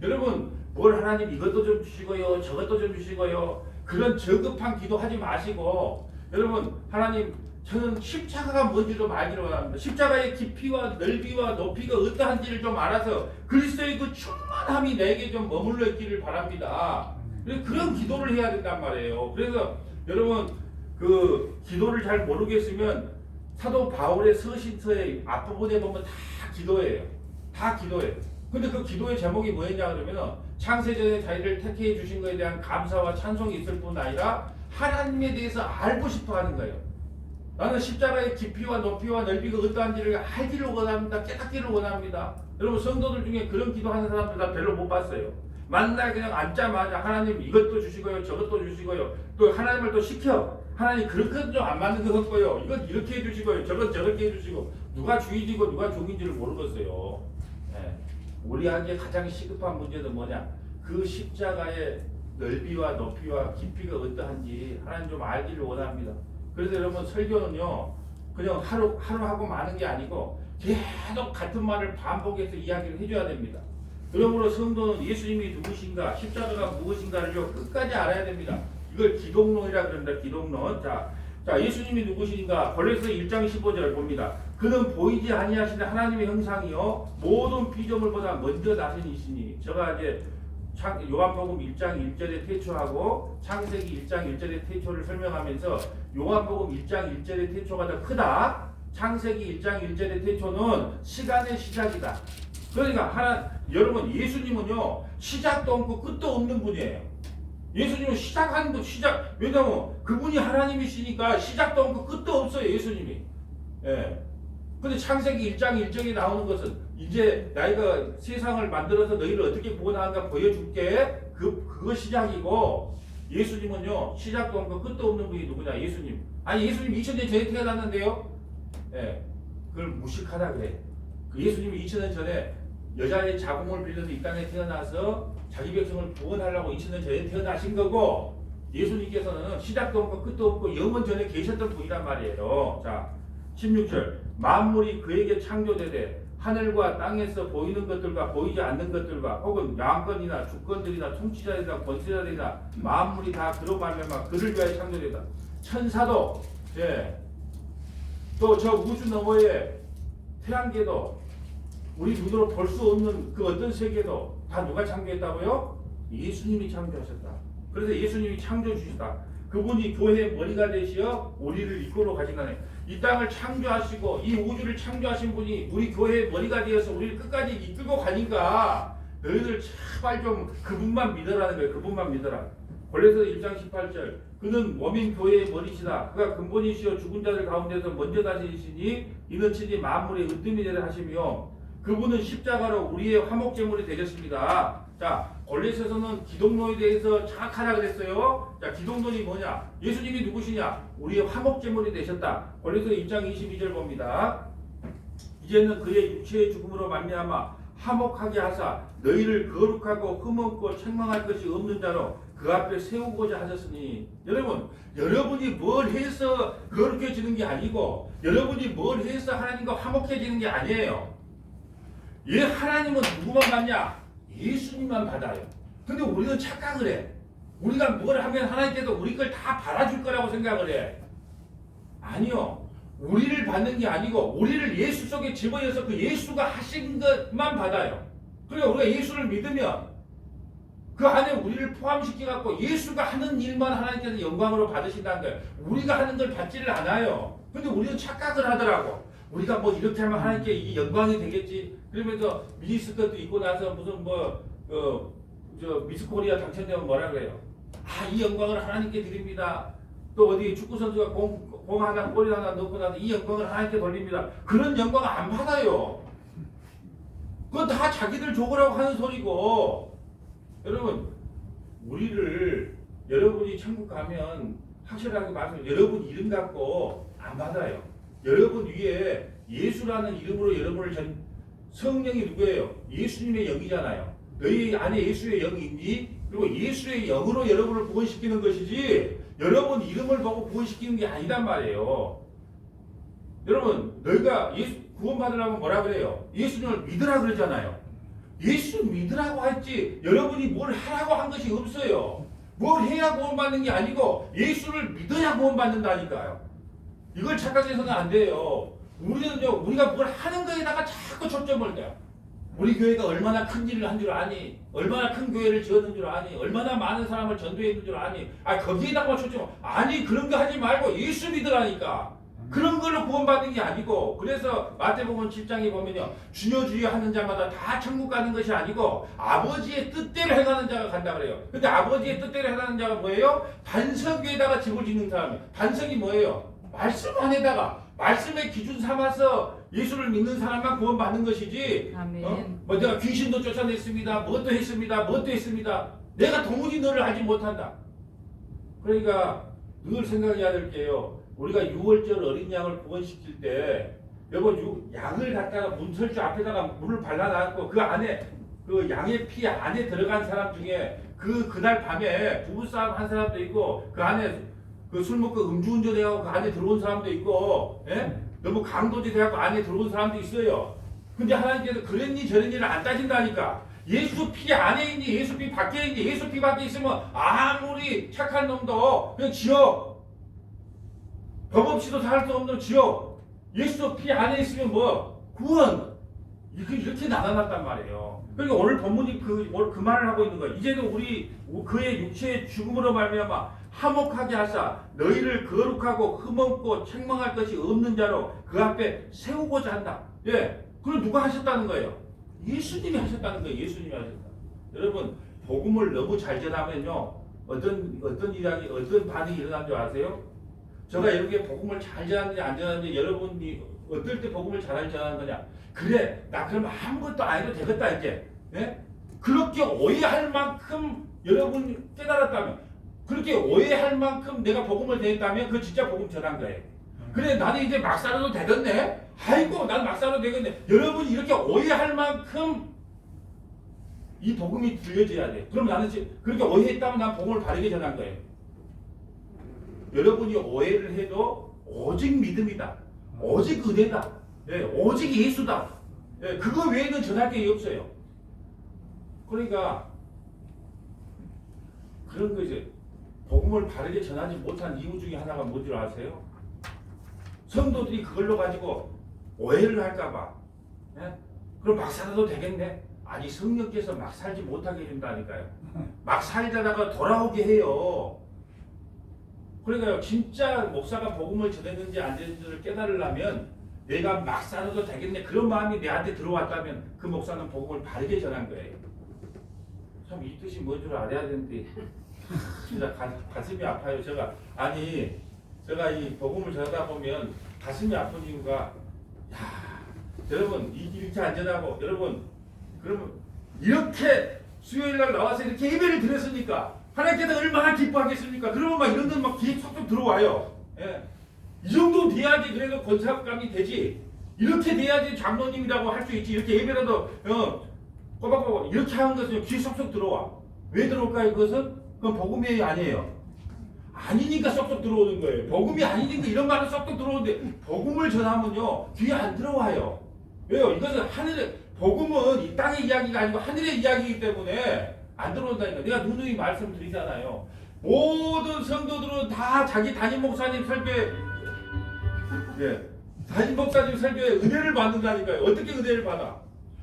여러분, 뭘 하나님 이것도 좀 주시고요, 저것도 좀 주시고요, 그런 저급한 기도하지 마시고, 여러분, 하나님, 저는 십자가가 뭔지 좀 알기를 원합니다. 십자가의 깊이와 넓이와 높이가 어떠한지를 좀 알아서 그리스도의 그 충만함이 내게 좀 머물러 있기를 바랍니다. 그런 기도를 해야 된단 말이에요. 그래서 여러분, 그 기도를 잘 모르겠으면 사도 바울의 서신서의 앞부분에 보면 다 기도예요. 다 기도예요. 근데 그 기도의 제목이 뭐였냐 그러면 창세전에 자기를 택해 주신 것에 대한 감사와 찬송이 있을 뿐 아니라 하나님에 대해서 알고 싶어 하는 거예요. 나는 십자가의 깊이와 높이와 넓이가 어떠한지를 알기를 원합니다. 깨닫기를 원합니다. 여러분, 성도들 중에 그런 기도하는 사람들 다 별로 못 봤어요. 만날 그냥 앉자마자 하나님 이것도 주시고요, 저것도 주시고요, 또 하나님을 또 시켜. 하나님 그렇게 좀 안 맞는 것 같고요, 이건 이렇게 해주시고요, 저건 저렇게 해주시고, 누가 주인이고 누가 종인지를 모르겠어요. 네. 우리한테 가장 시급한 문제는 뭐냐? 그 십자가의 넓이와 높이와 깊이가 어떠한지 하나님 좀 알기를 원합니다. 그래서 여러분, 설교는요, 그냥 하루 하고 마는 게 아니고 계속 같은 말을 반복해서 이야기를 해줘야 됩니다. 그러므로 성도는 예수님이 누구신가, 십자가가 무엇인가를요 끝까지 알아야 됩니다. 이걸 기독론이라 그럽니다. 기독론. 자, 예수님이 누구신가? 골로새서 1장 15절 봅니다. 그는 보이지 아니하시는 하나님의 형상이요 모든 피조물보다 먼저 나신 이시니. 제가 이제 요한복음 1장 1절의 태초하고 창세기 1장 1절의 태초를 설명하면서 요한복음 1장 1절의 태초가 더 크다. 창세기 1장 1절의 태초는 시간의 시작이다. 그러니까 여러분, 예수님은요 시작도 없고 끝도 없는 분이에요. 예수님은 왜냐면 그분이 하나님이시니까 시작도 없고 끝도 없어요, 예수님이. 예. 근데 창세기 1장 1절에 나오는 것은 이제 내가 세상을 만들어서 너희를 어떻게 구원하는가 보여줄게. 그거 시작이고, 예수님은요 시작도 없고 끝도 없는 분이 누구냐? 예수님. 아니, 예수님 2000년 전에 태어났는데요. 예. 그걸 무식하다 그래. 그 예수님이 2000년 전에 여자의 자궁을 빌려서 이 땅에 태어나서 자기 백성을 구원하려고 2000년 전에 태어나신 거고, 예수님께서는 시작도 없고 끝도 없고 영원 전에 계셨던 분이란 말이에요. 자, 16절. 만물이 그에게 창조되되 하늘과 땅에서 보이는 것들과 보이지 않는 것들과 혹은 양권이나 주권들이나 통치자들이나 권세자들이나 만물이 다 그로 말미암아 그를 위하여 창조되다. 천사도, 예, 또 저 우주 너머에 태양계도 우리 눈으로 볼 수 없는 그 어떤 세계도 다 누가 창조했다고요? 예수님이 창조하셨다. 그래서 예수님이 창조해 주셨다. 그분이 교회의 머리가 되시어 우리를 이끌어 가신다네. 이 땅을 창조하시고 이 우주를 창조하신 분이 우리 교회의 머리가 되어서 우리를 끝까지 이끌고 가니까 너희들 제발 좀 그분만 믿으라는 거예요. 그분만 믿어라. 골로새서 1장 18절. 그는 몸인 교회의 머리시다. 그가 근본이시여 죽은 자들 가운데서 먼저 다스리시니 이는 친히 만물의 으뜸이 되려 하시며 그분은 십자가로 우리의 화목제물이 되셨습니다. 자, 골로새서는 기독론에 대해서 정확하라 그랬어요. 자, 기독론이 뭐냐? 예수님이 누구시냐? 우리의 화목제물이 되셨다. 골로새서 1장 22절 봅니다. 이제는 그의 육체의 죽음으로 말미암아 화목하게 하사 너희를 거룩하고 흠없고 책망할 것이 없는 자로 그 앞에 세우고자 하셨으니, 여러분, 여러분이 뭘 해서 거룩해지는 게 아니고 여러분이 뭘 해서 하나님과 화목해지는 게 아니에요. 예, 하나님은 누구만 받냐? 예수님만 받아요. 근데 우리는 착각을 해. 우리가 뭘 하면 하나님께서 우리 걸 다 받아줄 거라고 생각을 해. 아니요. 우리를 받는 게 아니고 우리를 예수 속에 집어넣어서 그 예수가 하신 것만 받아요. 그러니까 우리가 예수를 믿으면 그 안에 우리를 포함시켜갖고 예수가 하는 일만 하나님께서 영광으로 받으신다는 거예요. 우리가 하는 걸 받지를 않아요. 근데 우리는 착각을 하더라고. 우리가 뭐 이렇게 하면 하나님께 이 영광이 되겠지. 그러면서 미니스커트 입고 나서 무슨 미스 코리아 당첨되면 뭐라 그래요? 아, 이 영광을 하나님께 드립니다. 또 어디 축구 선수가 공 하나 골 하나 넣고 나서 이 영광을 하나님께 돌립니다. 그런 영광을 안 받아요. 그건 다 자기들 좋으라고 하는 소리고. 여러분, 우리를 여러분이 천국 가면 확실하게 말씀, 여러분 이름 갖고 안 받아요. 여러분 위에 예수라는 이름으로 여러분을 성령이 누구예요? 예수님의 영이잖아요. 너희 안에 예수의 영이 있니? 그리고 예수의 영으로 여러분을 구원시키는 것이지 여러분 이름을 보고 구원시키는 게 아니란 말이에요. 여러분, 너희가 예수 구원받으려면 뭐라 그래요? 예수님을 믿으라 그러잖아요. 예수 믿으라고 했지 여러분이 뭘 하라고 한 것이 없어요. 뭘 해야 구원받는 게 아니고 예수를 믿어야 구원받는다니까요. 이걸 착각해서는 안 돼요. 우리는요, 우리가 뭘 하는 거에다가 자꾸 초점을 둬요. 우리 교회가 얼마나 큰 일을 한 줄 아니? 얼마나 큰 교회를 지었는 줄 아니? 얼마나 많은 사람을 전도했는 줄 아니? 아, 거기에다가 초점. 아니, 그런 거 하지 말고 예수 믿으라니까. 그런 걸로 구원받는 게 아니고. 그래서 마태복음 7장에 보면요, 주여 주여 하는 자마다 다 천국 가는 것이 아니고 아버지의 뜻대로 행하는 자가 간다 그래요. 근데 아버지의 뜻대로 행하는 자가 뭐예요? 반석 위에다가 집을 짓는 사람이에요. 반석이 뭐예요? 말씀 안에다가 말씀의 기준 삼아서 예수를 믿는 사람만 구원받는 것이지. 아멘. 뭐 내가 귀신도 쫓아냈습니다. 뭣도 했습니다. 뭣도 했습니다. 내가 도무지 너를 하지 못한다. 그러니까 늘 생각해야 될 게요. 우리가 6월절 어린 양을 구원시킬 때 여러분 양을 갖다가 문설주 앞에다가 물을 발라놨고 그 안에 그 양의 피 안에 들어간 사람 중에 그날 밤에 부부싸움 한 사람도 있고 그 안에 그 술 먹고 음주운전 해갖고 그 안에 들어온 사람도 있고, 예? 너무 강도질 해갖고 안에 들어온 사람도 있어요. 근데 하나님께서 그랬니 저랬니를 안 따진다니까. 예수 피 안에 있니 예수 피 밖에 있니. 예수 피 밖에 있으면 아무리 착한 놈도 그냥 지옥, 법 없이도 살 수 없는 지옥. 예수 피 안에 있으면 뭐 구원, 이렇게 나눠놨단 말이에요. 그러니까 오늘 본문이 그 말을 하고 있는 거예요. 이제는 우리 그의 육체의 죽음으로 말미암아 화목하게 하사 너희를 거룩하고 흠없고 책망할 것이 없는 자로 그 앞에 세우고자 한다. 예, 그걸 누가 하셨다는 거예요? 예수님이 하셨다는 거예요. 예수님이 하셨다. 여러분, 복음을 너무 잘 전하면요, 어떤 일이 어떤 반응이 일어난 줄 아세요? 제가 이렇게 복음을 잘 전하는지 안 전하는지 여러분이 어떨 때 복음을 잘 전하는 거냐? 그래, 나 그럼 아무것도 안 해도 되겠다 이제. 예? 그렇게 오해할 만큼 여러분이 깨달았다면, 그렇게 오해할 만큼 내가 복음을 전했다면 그 진짜 복음 전한 거예요. 그래, 나는 이제 막 살아도 되겠네. 아이고, 난 막 살아도 되겠네. 여러분이 이렇게 오해할 만큼 이 복음이 들려져야 돼. 그럼 나는 그렇게 오해했다면 난 복음을 바르게 전한 거예요. 여러분이 오해를 해도 오직 믿음이다. 오직 은혜다. 예, 오직 예수다. 예, 그거 외에는 전할 게 없어요. 그러니까 그런 거지. 복음을 바르게 전하지 못한 이유 중에 하나가 뭔지 아세요? 성도들이 그걸로 가지고 오해를 할까봐. 예? 그럼 막 살아도 되겠네? 아니, 성령께서 막 살지 못하게 해준다니까요. 막 살다가 돌아오게 해요. 그러니까 진짜 목사가 복음을 전했는지 안 전했는지를 깨달으려면 내가 막 살아도 되겠네, 그런 마음이 내한테 들어왔다면 그 목사는 복음을 바르게 전한 거예요. 참 이 뜻이 뭔 줄 알아야 되는데 진짜 가슴이 아파요. 제가 이 복음을 전하다 보면 가슴이 아픈 이유가, 여러분 이렇게 안전하고, 여러분 그러면 이렇게 수요일날 나와서 이렇게 예배를 드렸으니까 하나님께서 얼마나 기뻐하겠습니까? 그러면 막 이런 건 막 귀에 쏙쏙 들어와요. 예. 이 정도 돼야지 그래도 권사감이 되지. 이렇게 돼야지 장로님이라고 할 수 있지. 이렇게 예배라도 꼬박꼬박 이렇게 하는 것은 귀에 쏙쏙 들어와. 왜 들어올까요? 그것은 복음이 아니에요. 아니니까 쏙쏙 들어오는 거예요. 복음이 아니니까 이런 말은 쏙쏙 들어오는데, 복음을 전하면요 귀에 안 들어와요. 왜요? 이것은 하늘의 복음은 이 땅의 이야기가 아니고 하늘의 이야기이기 때문에 안 들어온다니까. 내가 누누이 말씀드리잖아요. 모든 성도들은 다 자기 담임 목사님 설교에, 담임 목사님 설교에 은혜를 받는다니까요. 어떻게 은혜를 받아?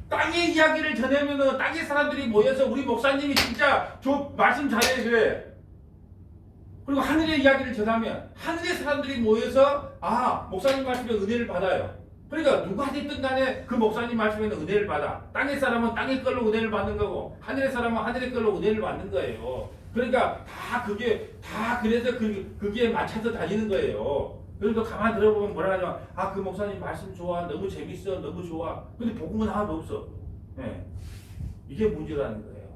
땅의 이야기를 전하면은 땅의 사람들이 모여서 우리 목사님이 진짜 말씀 잘해 그래. 그리고 하늘의 이야기를 전하면 하늘의 사람들이 모여서 목사님 말씀에 은혜를 받아요. 그러니까 누가 됐든 간에 그 목사님 말씀에는 은혜를 받아. 땅의 사람은 땅의 걸로 은혜를 받는 거고, 하늘의 사람은 하늘의 걸로 은혜를 받는 거예요. 그러니까 그래서 그게 맞춰서 다니는 거예요. 그래서 가만 들어보면 뭐라 하냐면, 그 목사님 말씀 좋아, 너무 재밌어, 너무 좋아. 근데 복음은 하나도 없어. 네. 이게 문제라는 거예요.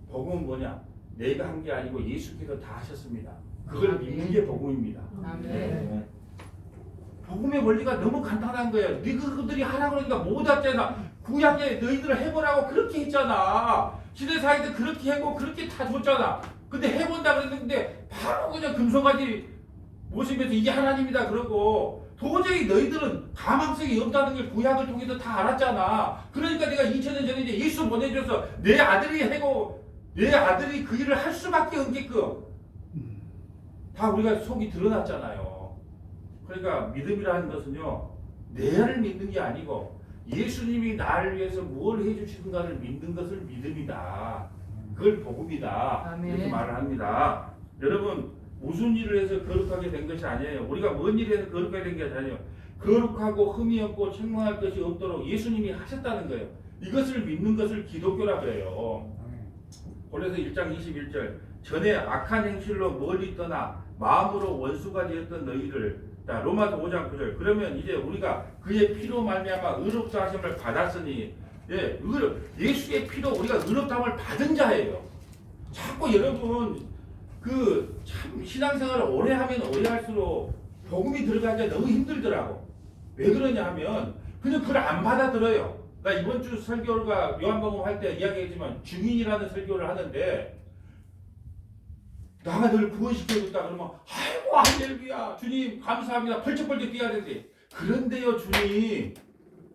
복음은 뭐냐? 내가 한 게 아니고 예수께서 다 하셨습니다. 그걸 믿는 게 복음입니다. 네. 복음의 원리가 너무 간단한 거예요. 그들이 하라고 그러니까 못 하잖아. 구약에 너희들 해보라고 그렇게 했잖아. 시대사회도 그렇게 하고 그렇게 다 줬잖아. 근데 해본다 그랬는데 바로 그냥 금송아지 모시면서 이게 하나님이다 그러고, 도저히 너희들은 가망성이 없다는 걸 구약을 통해서 다 알았잖아. 그러니까 내가 2000년 전에 이제 예수 보내줘서 내 아들이 그 일을 할 수밖에 없게끔 다 우리가 속이 드러났잖아요. 그러니까 믿음이라는 것은요, 내를 믿는 게 아니고 예수님이 나를 위해서 뭘 해주시는가를 믿는 것을 믿음이다. 그걸 복음이다. 아멘. 이렇게 말을 합니다. 여러분, 무슨 일을 해서 거룩하게 된 것이 아니에요. 우리가 뭔 일을 해서 거룩하게 된 것이 아니에요. 거룩하고 흠이 없고 책망할 것이 없도록 예수님이 하셨다는 거예요. 이것을 믿는 것을 기독교라 그래요. 그래서 1장 21절, 전에 악한 행실로 멀리 떠나 마음으로 원수가 되었던 너희를, 자, 로마서 5장 9절. 그러면 이제 우리가 그의 피로 말미암아 의롭다 하심을 받았으니, 예수의 피로 우리가 의롭다함을 받은 자예요. 자꾸 여러분 참 신앙생활을 오래 하면 오래 할수록 복음이 들어가기가 너무 힘들더라고. 왜 그러냐 하면 그냥 그걸 안 받아들어요. 나 이번 주 설교가 요한복음 할 때 이야기했지만 증인이라는 설교를 하는데, 나가 널 구원시켜줬다 그러면 아이고 할렐루야 주님 감사합니다 펄쩍펄쩍 뛰어야 되는데, 그런데요 주님,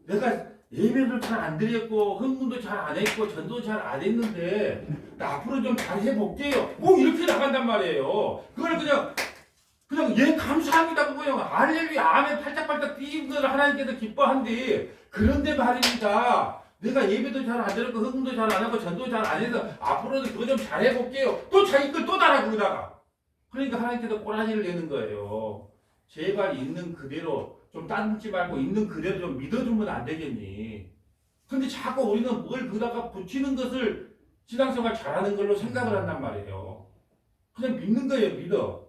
내가 예배도 잘 안 드렸고 흥분도 잘 안 했고 전도 잘 안 했는데 나 앞으로 좀 잘 해볼게요. 꼭 이렇게 나간단 말이에요. 그걸 그냥 감사합니다 그거요. 할렐루야 아멘 팔짝팔짝 뛰는 걸 하나님께서 기뻐한디, 그런데 말입니다. 내가 예배도 잘 안 드렸고 흥분도 잘 안 하고 전도 잘 안 해서 앞으로도 그거 좀 잘 해볼게요. 또 자기 걸 또 달아 그러다가. 그러니까 하나님께서 꼬라지를 내는 거예요. 제발 있는 그대로 좀 따듬지 말고 있는 그대로 좀 믿어주면 안 되겠니? 근데 자꾸 우리는 뭘 그다가 붙이는 것을 신앙생활 잘하는 걸로 생각을 한단 말이에요. 그냥 믿는 거예요. 믿어.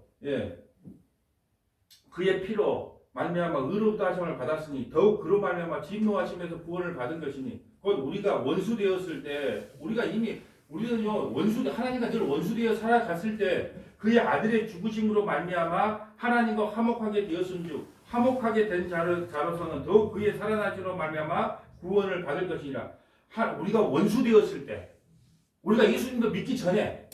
그의 피로 말미암아 의롭다 하심을 받았으니 더욱 그로 말미암아 진노하심에서 구원을 받은 것이니, 곧 우리가 원수 되었을 때, 우리는요 하나님과 늘 원수 되어 살아갔을 때 그의 아들의 죽으심으로 말미암아 하나님과 화목하게 되었은즉 화목하게 된 자로서는 더욱 그의 살아나심으로 말미암아 구원을 받을 것이니라. 우리가 원수 되었을 때, 우리가 예수님도 믿기 전에,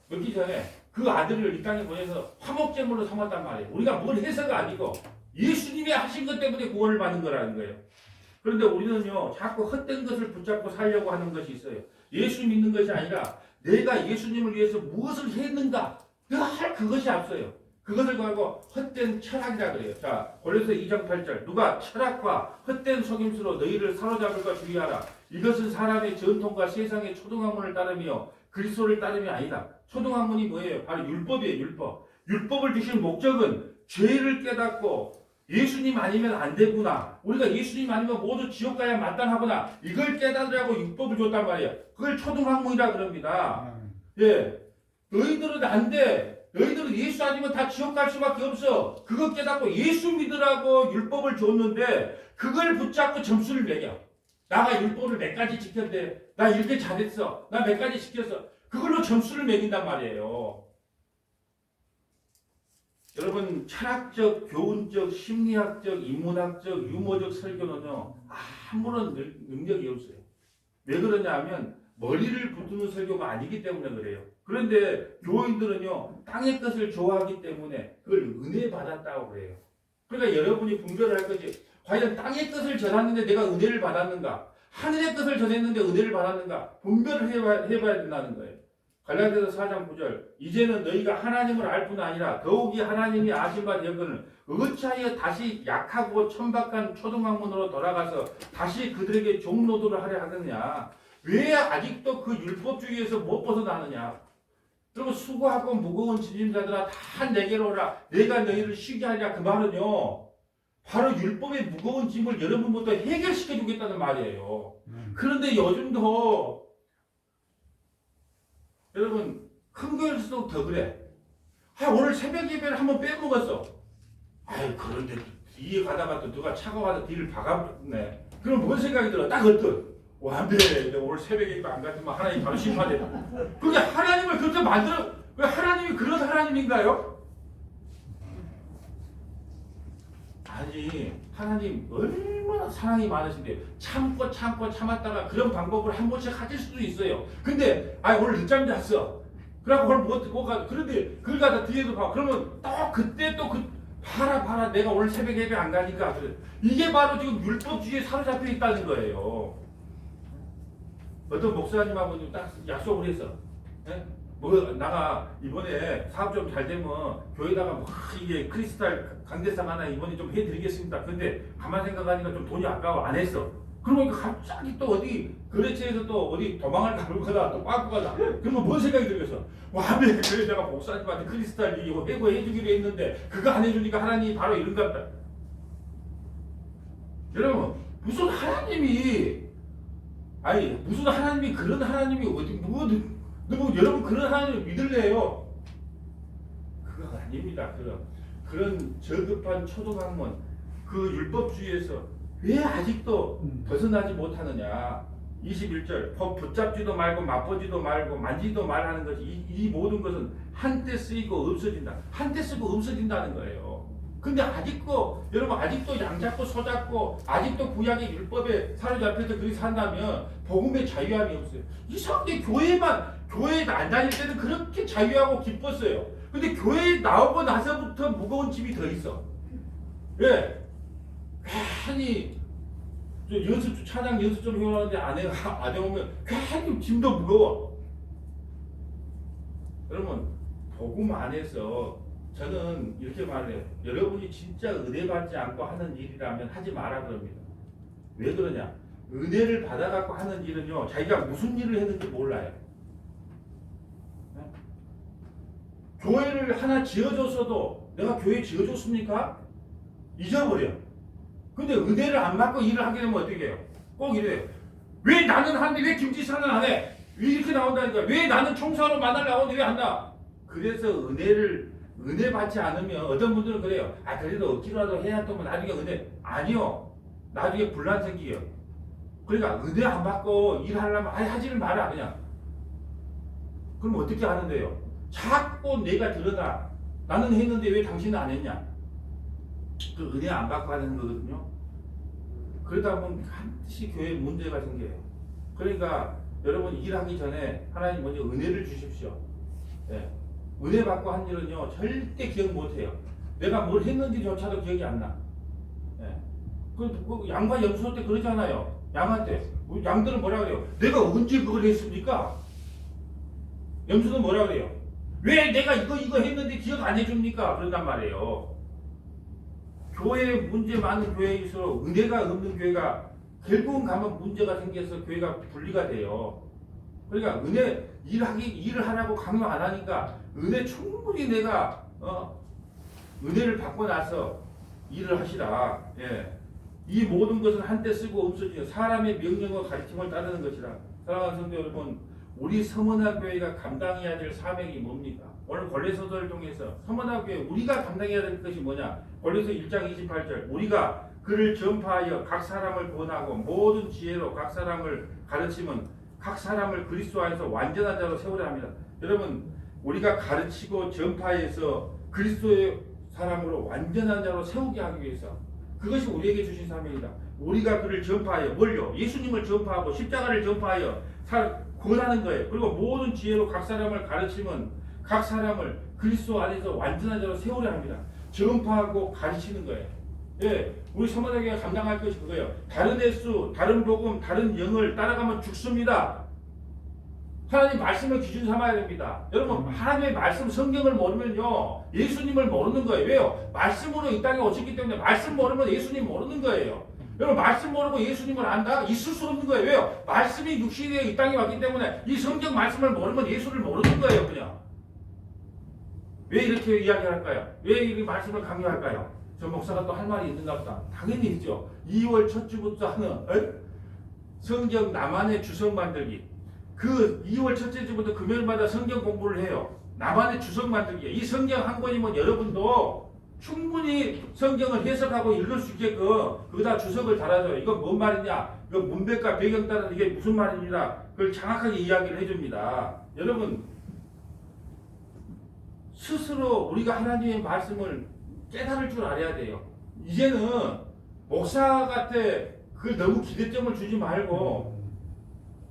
믿기 전에 그 아들을 이 땅에 보내서 화목제물로 삼았단 말이에요. 우리가 뭘 해서가 아니고 예수님이 하신 것 때문에 구원을 받는 거라는 거예요. 그런데 우리는요, 자꾸 헛된 것을 붙잡고 살려고 하는 것이 있어요. 예수 믿는 것이 아니라 내가 예수님을 위해서 무엇을 했는가, 늘 그것이 앞서요. 그것을 가지고 헛된 철학이라 그래요. 자, 골로새 2장 8절. 누가 철학과 헛된 속임수로 너희를 사로잡을까 주의하라. 이것은 사람의 전통과 세상의 초등학문을 따르며 그리스도를 따름이 아니다. 초등학문이 뭐예요? 바로 율법이에요. 율법. 율법을 주신 목적은 죄를 깨닫고 예수님 아니면 안 되구나. 우리가 예수님 아니면 모두 지옥 가야 마땅하구나. 이걸 깨닫으라고 율법을 줬단 말이에요. 그걸 초등학문이라 그럽니다. 예. 너희들은 안 돼. 너희들은 예수 아니면 다 지옥 갈 수밖에 없어. 그거 깨닫고 예수 믿으라고 율법을 줬는데 그걸 붙잡고 점수를 매겨. 나가 율법을 몇 가지 지켰대. 나 이렇게 잘했어. 나 몇 가지 지켰어. 그걸로 점수를 매긴단 말이에요. 여러분, 철학적, 교훈적, 심리학적, 인문학적, 유머적 설교는요, 아무런 능력이 없어요. 왜 그러냐 하면 머리를 붙드는 설교가 아니기 때문에 그래요. 그런데 교인들은요, 땅의 것을 좋아하기 때문에 그걸 은혜 받았다고 그래요. 그러니까 여러분이 분별을 할 거지. 과연 땅의 것을 전했는데 내가 은혜를 받았는가? 하늘의 것을 전했는데 은혜를 받았는가? 분별을 해봐야 된다는 거예요. 갈라디아서 4장 9절. 이제는 너희가 하나님을 알 뿐 아니라 더욱이 하나님이 아신 바 되거늘 어찌하여 다시 약하고 천박한 초등학문으로 돌아가서 다시 그들에게 종노도를 하려 하느냐? 왜 아직도 그 율법주의에서 못 벗어나느냐? 그리고 수고하고 무거운 짐진자들아 다 내게로 오라. 내가 너희를 쉬게 하리라. 그 말은요, 바로 율법의 무거운 짐을 여러분부터 해결시켜 주겠다는 말이에요. 그런데 요즘도 여러분, 큰 교회에서도 더 그래. 오늘 새벽 예배를 한번 빼먹었어. 그런데 뒤에 가다가 또 누가 차가 와서 뒤를 박아네. 그럼 뭔 생각이 들어? 딱 언뜻. 안 돼. 내가 오늘 새벽 예배 안 갔으면 하나님 바로 심판해. 그게 하나님을 그렇게 만들어. 왜 하나님이 그런 하나님인가요? 아니, 하나님 얼마나 사랑이 많으신데 참고 참았다가 그런 방법을 한 번씩 하실 수도 있어요. 근데 오늘 늦잠 잤어. 그래갖고 오늘 못 듣고 가. 그런데 그걸 가다 뒤에도 봐. 그러면 또 그때 또 봐라 내가 오늘 새벽 예배 안 가니까. 그래. 이게 바로 지금 율법주의에 사로잡혀 있다는 거예요. 어떤 목사님하고 딱 약속을 했어. 네? 나가 이번에 사업 좀 잘 되면 교회다가 이게 크리스탈 강대상 하나 이번에 좀 해드리겠습니다. 근데 가만 생각하니까 좀 돈이 아까워 안 했어. 그러고 갑자기 또 어디 거래처에서 또 어디 도망을 가는 거다 또 빠꾸 가다. 그러면 뭔 생각이 들겠어? 그래 내가 목사님한테 크리스탈 이거 해고해 주기로 했는데 그거 안 해주니까 하나님이 바로 이런가 보다. 여러분, 무슨 하나님이 그런 하나님이 어디 누구 여러분 그런 하나님을 믿을래요? 그거 아닙니다. 그런 저급한 초등학문 그 율법주의에서 왜 아직도 벗어나지 못하느냐? 21절 붙잡지도 말고 맛보지도 말고 만지도 말하는 것이 이 모든 것은 한때 쓰이고 없어진다. 한때 쓰고 없어진다는 거예요. 근데 여러분 아직도 양 잡고 소 잡고 아직도 구약의 율법에 사로잡혀서 그렇게 산다면 복음의 자유함이 없어요. 이상하게 교회에 안 다닐 때는 그렇게 자유하고 기뻤어요. 근데 교회에 나오고 나서부터 무거운 짐이 더 있어. 왜? 괜히 찬양 연습 좀 해오는데 안 해오면 괜히 짐도 무거워. 여러분, 복음 안에서 저는 이렇게 말해요. 여러분이 진짜 은혜 받지 않고 하는 일이라면 하지 마라 그럽니다. 왜 그러냐? 은혜를 받아갖고 하는 일은요, 자기가 무슨 일을 했는지 몰라요. 네? 교회를 하나 지어줬어도 내가 교회 지어줬습니까? 잊어버려. 근데 은혜를 안 받고 일을 하게 되면 어떻게 해요? 꼭 이래요. 왜 나는 하는데 왜 김지사는 안 해? 왜 이렇게 나온다니까? 왜 나는 총사로 만나려고 하는데 왜 안 나? 그래서 은혜 받지 않으면 어떤 분들은 그래요. 그래도 억지로라도 해야 또 나중에 은혜. 아니요. 나중에 분란 생기요. 그러니까 은혜 안 받고 일하려면 하지를 마라 그냥. 그럼 어떻게 하는데요? 자꾸 내가 드러나. 나는 했는데 왜 당신은 안 했냐? 그 은혜 안 받고 하는 거거든요. 그러다 보면 반드시 교회에 문제가 생겨요. 그러니까 여러분 일하기 전에 하나님 먼저 은혜를 주십시오. 예. 은혜 받고 한 일은요 절대 기억 못해요. 내가 뭘 했는지조차도 기억이 안 나. 예. 그 양과 염소 때 그러잖아요. 양한테 양들은 뭐라 그래요? 내가 언제 그걸 했습니까? 염소는 뭐라 그래요? 왜 내가 이거 했는데 기억 안 해줍니까? 그런단 말이에요. 교회에 문제 많은 교회일수록 은혜가 없는 교회가 결국은 가면 문제가 생겨서 교회가 분리가 돼요. 그러니까 은혜 일을 하라고 강요 안 하니까 은혜 충분히 내가 은혜를 받고 나서 일을 하시라. 예. 이 모든 것은 한때 쓰고 없어지요. 사람의 명령과 가르침을 따르는 것이라. 사랑하는 성도 여러분, 우리 서문화교회가 감당해야 될 사명이 뭡니까? 오늘 권례서도를 통해서 서문화교회 우리가 감당해야 될 것이 뭐냐? 권례서 1장 28절 우리가 그를 전파하여 각 사람을 구원하고 모든 지혜로 각 사람을 가르치면 각 사람을 그리스도 안에서 완전한 자로 세우려 합니다. 여러분 우리가 가르치고 전파해서 그리스도의 사람으로 완전한 자로 세우게 하기 위해서 그것이 우리에게 주신 사명이다. 우리가 그를 전파하여 뭘요? 예수님을 전파하고 십자가를 전파하여 구원하는 거예요. 그리고 모든 지혜로 각 사람을 가르치면 각 사람을 그리스도 안에서 완전한 자로 세우려 합니다. 전파하고 가르치는 거예요. 예, 우리 서문화교회가 감당할 것이 그거예요. 다른 횟수, 다른 복음, 다른 영을 따라가면 죽습니다. 하나님 말씀을 기준 삼아야 됩니다. 여러분 하나님의 말씀 성경을 모르면요 예수님을 모르는 거예요. 왜요? 말씀으로 이 땅에 오셨기 때문에 말씀 모르면 예수님 모르는 거예요. 여러분 말씀 모르고 예수님을 안다? 있을 수 없는 거예요. 왜요? 말씀이 육신에 이 땅에 왔기 때문에 이 성경 말씀을 모르면 예수를 모르는 거예요. 그냥. 왜 이렇게 이야기할까요? 왜 이 말씀을 강요할까요? 저 목사가 또 할 말이 있는가 보다. 당연히 있죠. 2월 첫 주부터 하는 성경 나만의 주석 만들기. 그 2월 첫째 주부터 금요일마다 성경 공부를 해요. 나만의 주석 만들기. 이 성경 한 권이면 여러분도 충분히 성경을 해석하고 읽을 수 있게끔 거기다 주석을 달아줘요. 이건 뭔 말이냐? 이거 문맥과 배경 따라 이게 무슨 말이냐? 그걸 정확하게 이야기를 해줍니다. 여러분 스스로 우리가 하나님의 말씀을 깨달을 줄 알아야 돼요. 이제는 목사한테 그걸 너무 기대점을 주지 말고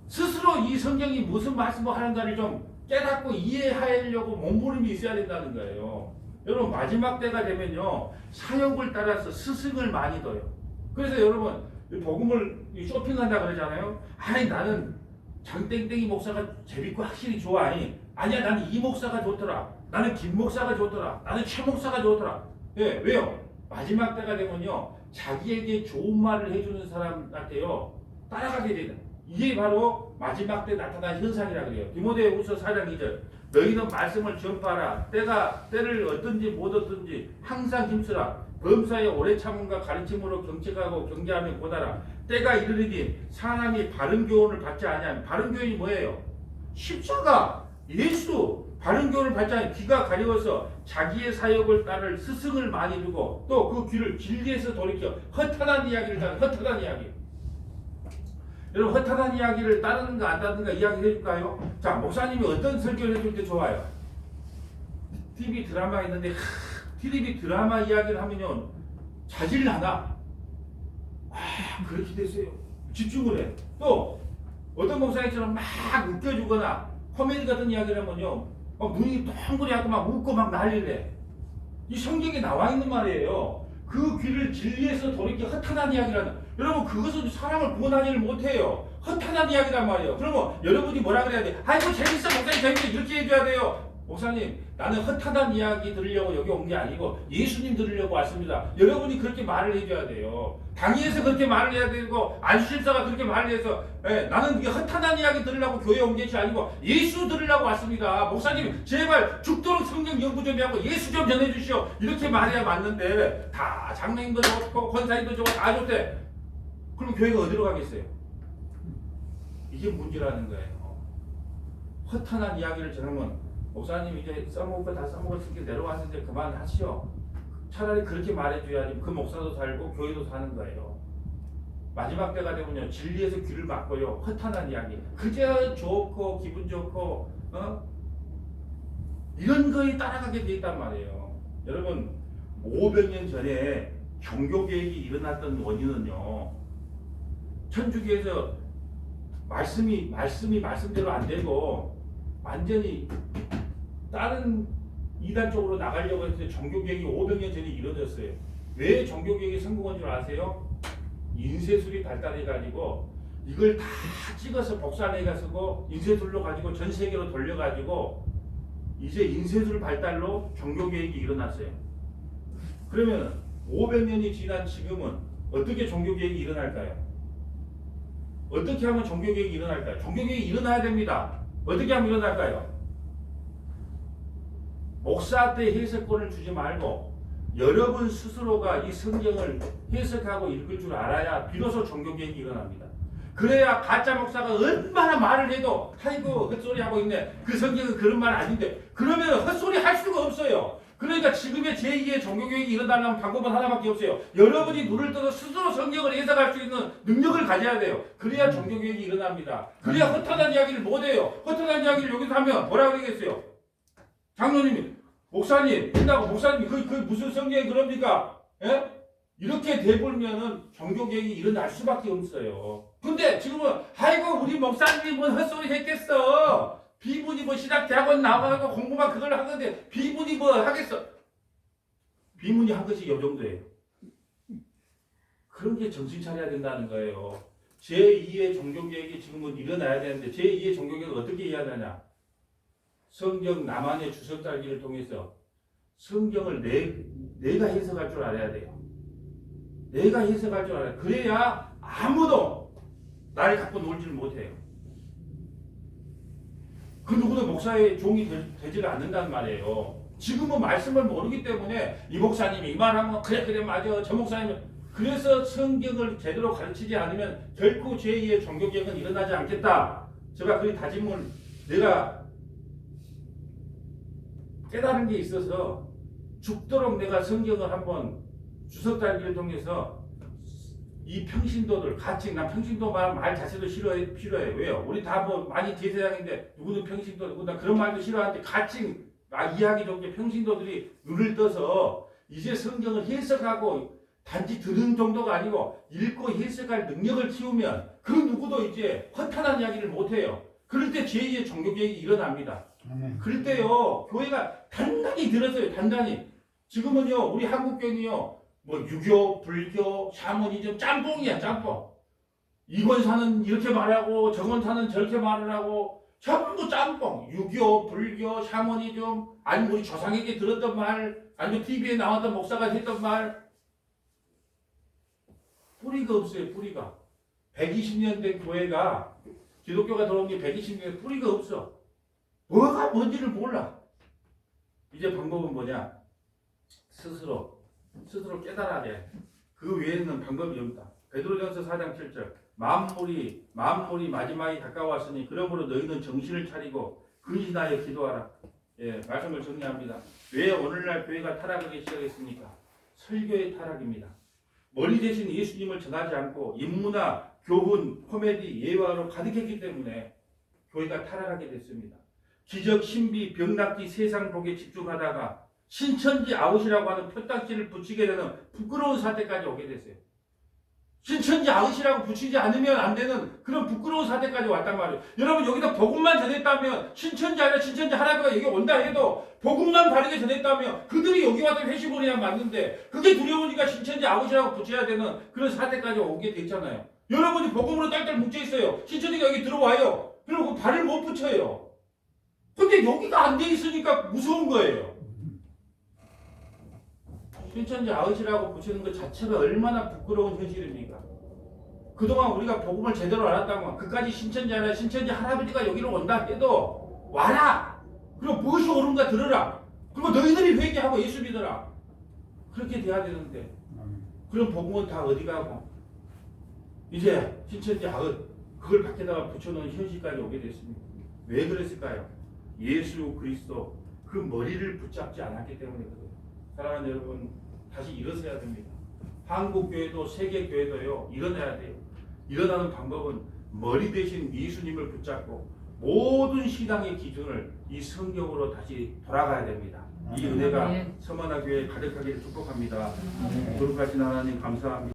스스로 이 성경이 무슨 말씀을 하는가를 좀 깨닫고 이해하려고 몸부림이 있어야 된다는 거예요. 여러분 마지막 때가 되면요 사역을 따라서 스승을 많이 둬요. 그래서 여러분 복음을 쇼핑한다 그러잖아요. 아니 나는 장땡땡이 목사가 재밌고 확실히 좋아. 아니야 나는 이 목사가 좋더라. 나는 김 목사가 좋더라. 나는 최 목사가 좋더라. 예, 왜요? 마지막 때가 되면요 자기에게 좋은 말을 해주는 사람한테요 따라가게 되는 이게 바로 마지막 때 나타난 현상이라 그래요. 디모데후서 4장 2절 너희는 말씀을 전파하라. 때를 얻든지 못 얻든지 항상 힘쓰라. 범사에 오래 참음과 가르침으로 경책하고 경계하며 보다라. 때가 이르리니 사람이 바른 교훈을 받지 아니하면 바른 교훈이 뭐예요? 십자가 예수 바른 교훈을 받지 않으면 귀가 가려워서 자기의 사역을 따를 스승을 많이 두고 또 그 귀를 진리에서 돌이켜 허탄한 이야기를 따르는 허탄한 이야기. 여러분 허탄한 이야기를 따르는가 안 따르는가 이야기를 해줄까요? 자 목사님이 어떤 설교를 해줄 때 좋아요? TV 드라마 있는데 TV 드라마 이야기를 하면요 자질나나 그렇게 됐어요. 집중을 해. 또 어떤 목사님처럼 막 웃겨주거나 코미디 같은 이야기를 하면요 막 눈이 동그랗고 막 웃고 막 난리래. 이 성경에 나와 있는 말이에요. 그 귀를 진리에서 돌이켜 허탄한 이야기라는. 여러분 그것은 사람을 구원하지를 못해요. 허탄한 이야기란 말이에요. 그러면 여러분이 뭐라 그래야 돼? 아이고 재밌어 목사님 재밌어 이렇게 해줘야 돼요. 목사님 나는 허탄한 이야기 들으려고 여기 온 게 아니고 예수님 들으려고 왔습니다. 여러분이 그렇게 말을 해줘야 돼요. 당위에서 그렇게 말을 해야 되고 안수집사가 그렇게 말을 해서 나는 이게 허탄한 이야기 들으려고 교회에 온 것이 아니고 예수 들으려고 왔습니다. 목사님 제발 죽도록 성경 연구 좀 하고 예수 좀 전해주시오. 이렇게 말해야 맞는데 다 장로님도 좋고 권사님도 좋고 다 좋대. 그럼 교회가 어디로 가겠어요? 이게 문제라는 거예요. 허탄한 이야기를 전하면 목사님 이제 써먹을 거 다 써먹었으니까 내려와서 이제 그만하시오. 차라리 그렇게 말해줘야지 그 목사도 살고 교회도 사는 거예요. 마지막 때가 되면요 진리에서 귀를 막고요 허탄한 이야기 그저 좋고 기분 좋고 이런 거에 따라가게 돼 있단 말이에요. 여러분 500년 전에 종교개혁이 일어났던 원인은요 천주교에서 말씀이 말씀대로 안 되고 완전히 다른 이단 쪽으로 나가려고 했을 때 종교개혁이 500년 전에 이루어졌어요. 왜 종교개혁이 성공한 줄 아세요? 인쇄술이 발달해가지고 이걸 다 찍어서 복사해가지고 인쇄술로 가지고 전 세계로 돌려가지고 이제 인쇄술 발달로 종교개혁이 일어났어요. 그러면 500년이 지난 지금은 어떻게 종교개혁이 일어날까요? 어떻게 하면 종교개혁이 일어날까요? 종교개혁이 일어나야 됩니다. 어떻게 하면 일어날까요? 목사한테 해석권을 주지 말고 여러분 스스로가 이 성경을 해석하고 읽을 줄 알아야 비로소 종교개혁이 일어납니다. 그래야 가짜 목사가 얼마나 말을 해도 아이고 헛소리 하고 있네. 그 성경은 그런 말 아닌데 그러면 헛소리 할 수가 없어요. 그러니까 지금의 제2의 종교개혁이 일어나려면 방법은 하나밖에 없어요. 여러분이 눈을 떠서 스스로 성경을 해석할 수 있는 능력을 가져야 돼요. 그래야 종교개혁이 일어납니다. 그래야 헛헛한 이야기를 못해요. 헛헛한 이야기를 여기서 하면 뭐라 그러겠어요? 장로님이 목사님 된다고 목사님 그 무슨 성경이 그럽니까? 예? 이렇게 돼버리면은 종교개혁이 일어날 수밖에 없어요. 근데 지금은 아이고 우리 목사님은 헛소리 했겠어. 비문이 뭐 신학대학원 나와가지고 공부만 그걸 하는데 비문이 뭐 하겠어. 비문이 한 것이 요 정도예요. 그런 게 정신 차려야 된다는 거예요. 제2의 종교개혁이 지금은 일어나야 되는데 제2의 종교개혁을 어떻게 이해하느냐. 성경 나만의 주석 달기를 통해서 성경을 내가 해석할 줄 알아야 돼요. 내가 해석할 줄 알아야. 그래야 아무도 나를 갖고 놀지를 못해요. 그 누구도 목사의 종이 되지를 않는단 말이에요. 지금은 말씀을 모르기 때문에 이 목사님이 이 말하면 그래 맞아 저 목사님은 그래서 성경을 제대로 가르치지 않으면 결코 제2의 종교개혁은 일어나지 않겠다. 제가 그 다짐을 내가 깨달은 게 있어서 죽도록 내가 성경을 한번 주석 달기를 통해서 이 평신도들 같이 난 평신도 말 자체도 필요해. 왜요? 우리 다 뭐 많이 제사장인데 누구는 평신도 누구나 그런 말도 싫어하는데 같이 이야기 좋게 평신도들이 눈을 떠서 이제 성경을 해석하고 단지 들은 정도가 아니고 읽고 해석할 능력을 키우면 그 누구도 이제 허탄한 이야기를 못해요. 그럴 때 제2의 종교개혁이 일어납니다. 그럴 때요 교회가 단단히 들었어요. 단단히. 지금은요 우리 한국교회는요 뭐 유교, 불교, 샤머니즘 짬뽕이야 짬뽕. 이 권사는 이렇게 말하고 저 권사는 저렇게 말을 하고 전부 짬뽕. 유교, 불교, 샤머니즘 아니면 우리 조상에게 들었던 말 아니면 TV에 나왔던 목사가 했던 말 뿌리가 없어요. 뿌리가. 120년 된 교회가 기독교가 들어온 게 120년 뿌리가 없어. 뭐가 뭔지를 몰라. 이제 방법은 뭐냐? 스스로 깨달아야 돼. 그 외에는 방법이 없다. 베드로전서 4장 7절 만물이 마지막이 가까웠으니 그러므로 너희는 정신을 차리고 근신하여 기도하라. 예, 말씀을 정리합니다. 왜 오늘날 교회가 타락하기 시작했습니까? 설교의 타락입니다. 머리 대신 예수님을 전하지 않고 인문화, 교훈, 코미디, 예화로 가득했기 때문에 교회가 타락하게 됐습니다. 기적, 신비, 병낫기, 세상 복에 집중하다가 신천지 아웃이라고 하는 표딱지를 붙이게 되는 부끄러운 사태까지 오게 됐어요. 신천지 아웃이라고 붙이지 않으면 안 되는 그런 부끄러운 사태까지 왔단 말이에요. 여러분 여기다 복음만 전했다면 신천지 아니라 신천지 할아버지가 여기 온다 해도 복음만 바르게 전했다면 그들이 여기 와서 회심을 해야 맞는데 그게 두려우니까 신천지 아웃이라고 붙여야 되는 그런 사태까지 오게 됐잖아요. 여러분이 복음으로 딸딸 뭉쳐있어요. 신천지가 여기 들어와요. 그리고 발을 못 붙여요. 근데 여기가 안 돼 있으니까 무서운 거예요. 신천지 아웃이라고 붙이는 것 자체가 얼마나 부끄러운 현실입니까? 그동안 우리가 복음을 제대로 알았다면 그까지 신천지 아니라 신천지 할아버지가 여기로 온다 해도 와라! 그리고 무엇이 옳은가 들으라! 그리고 너희들이 회개하고 예수 믿어라! 그렇게 돼야 되는데 그런 복음은 다 어디 가고 이제 신천지 아웃 그걸 밖에다가 붙여놓은 현실까지 오게 됐습니다. 왜 그랬을까요? 예수 그리스도 그 머리를 붙잡지 않았기 때문이거든요. 사랑하는 여러분 다시 일어서야 됩니다. 한국교회도 세계교회도요 일어나야 돼요. 일어나는 방법은 머리 대신 예수님을 붙잡고 모든 신앙의 기준을 이 성경으로 다시 돌아가야 됩니다. 이 은혜가 서만화 교회에 가득하기를 축복합니다. 거룩하신 하나님 감사합니다.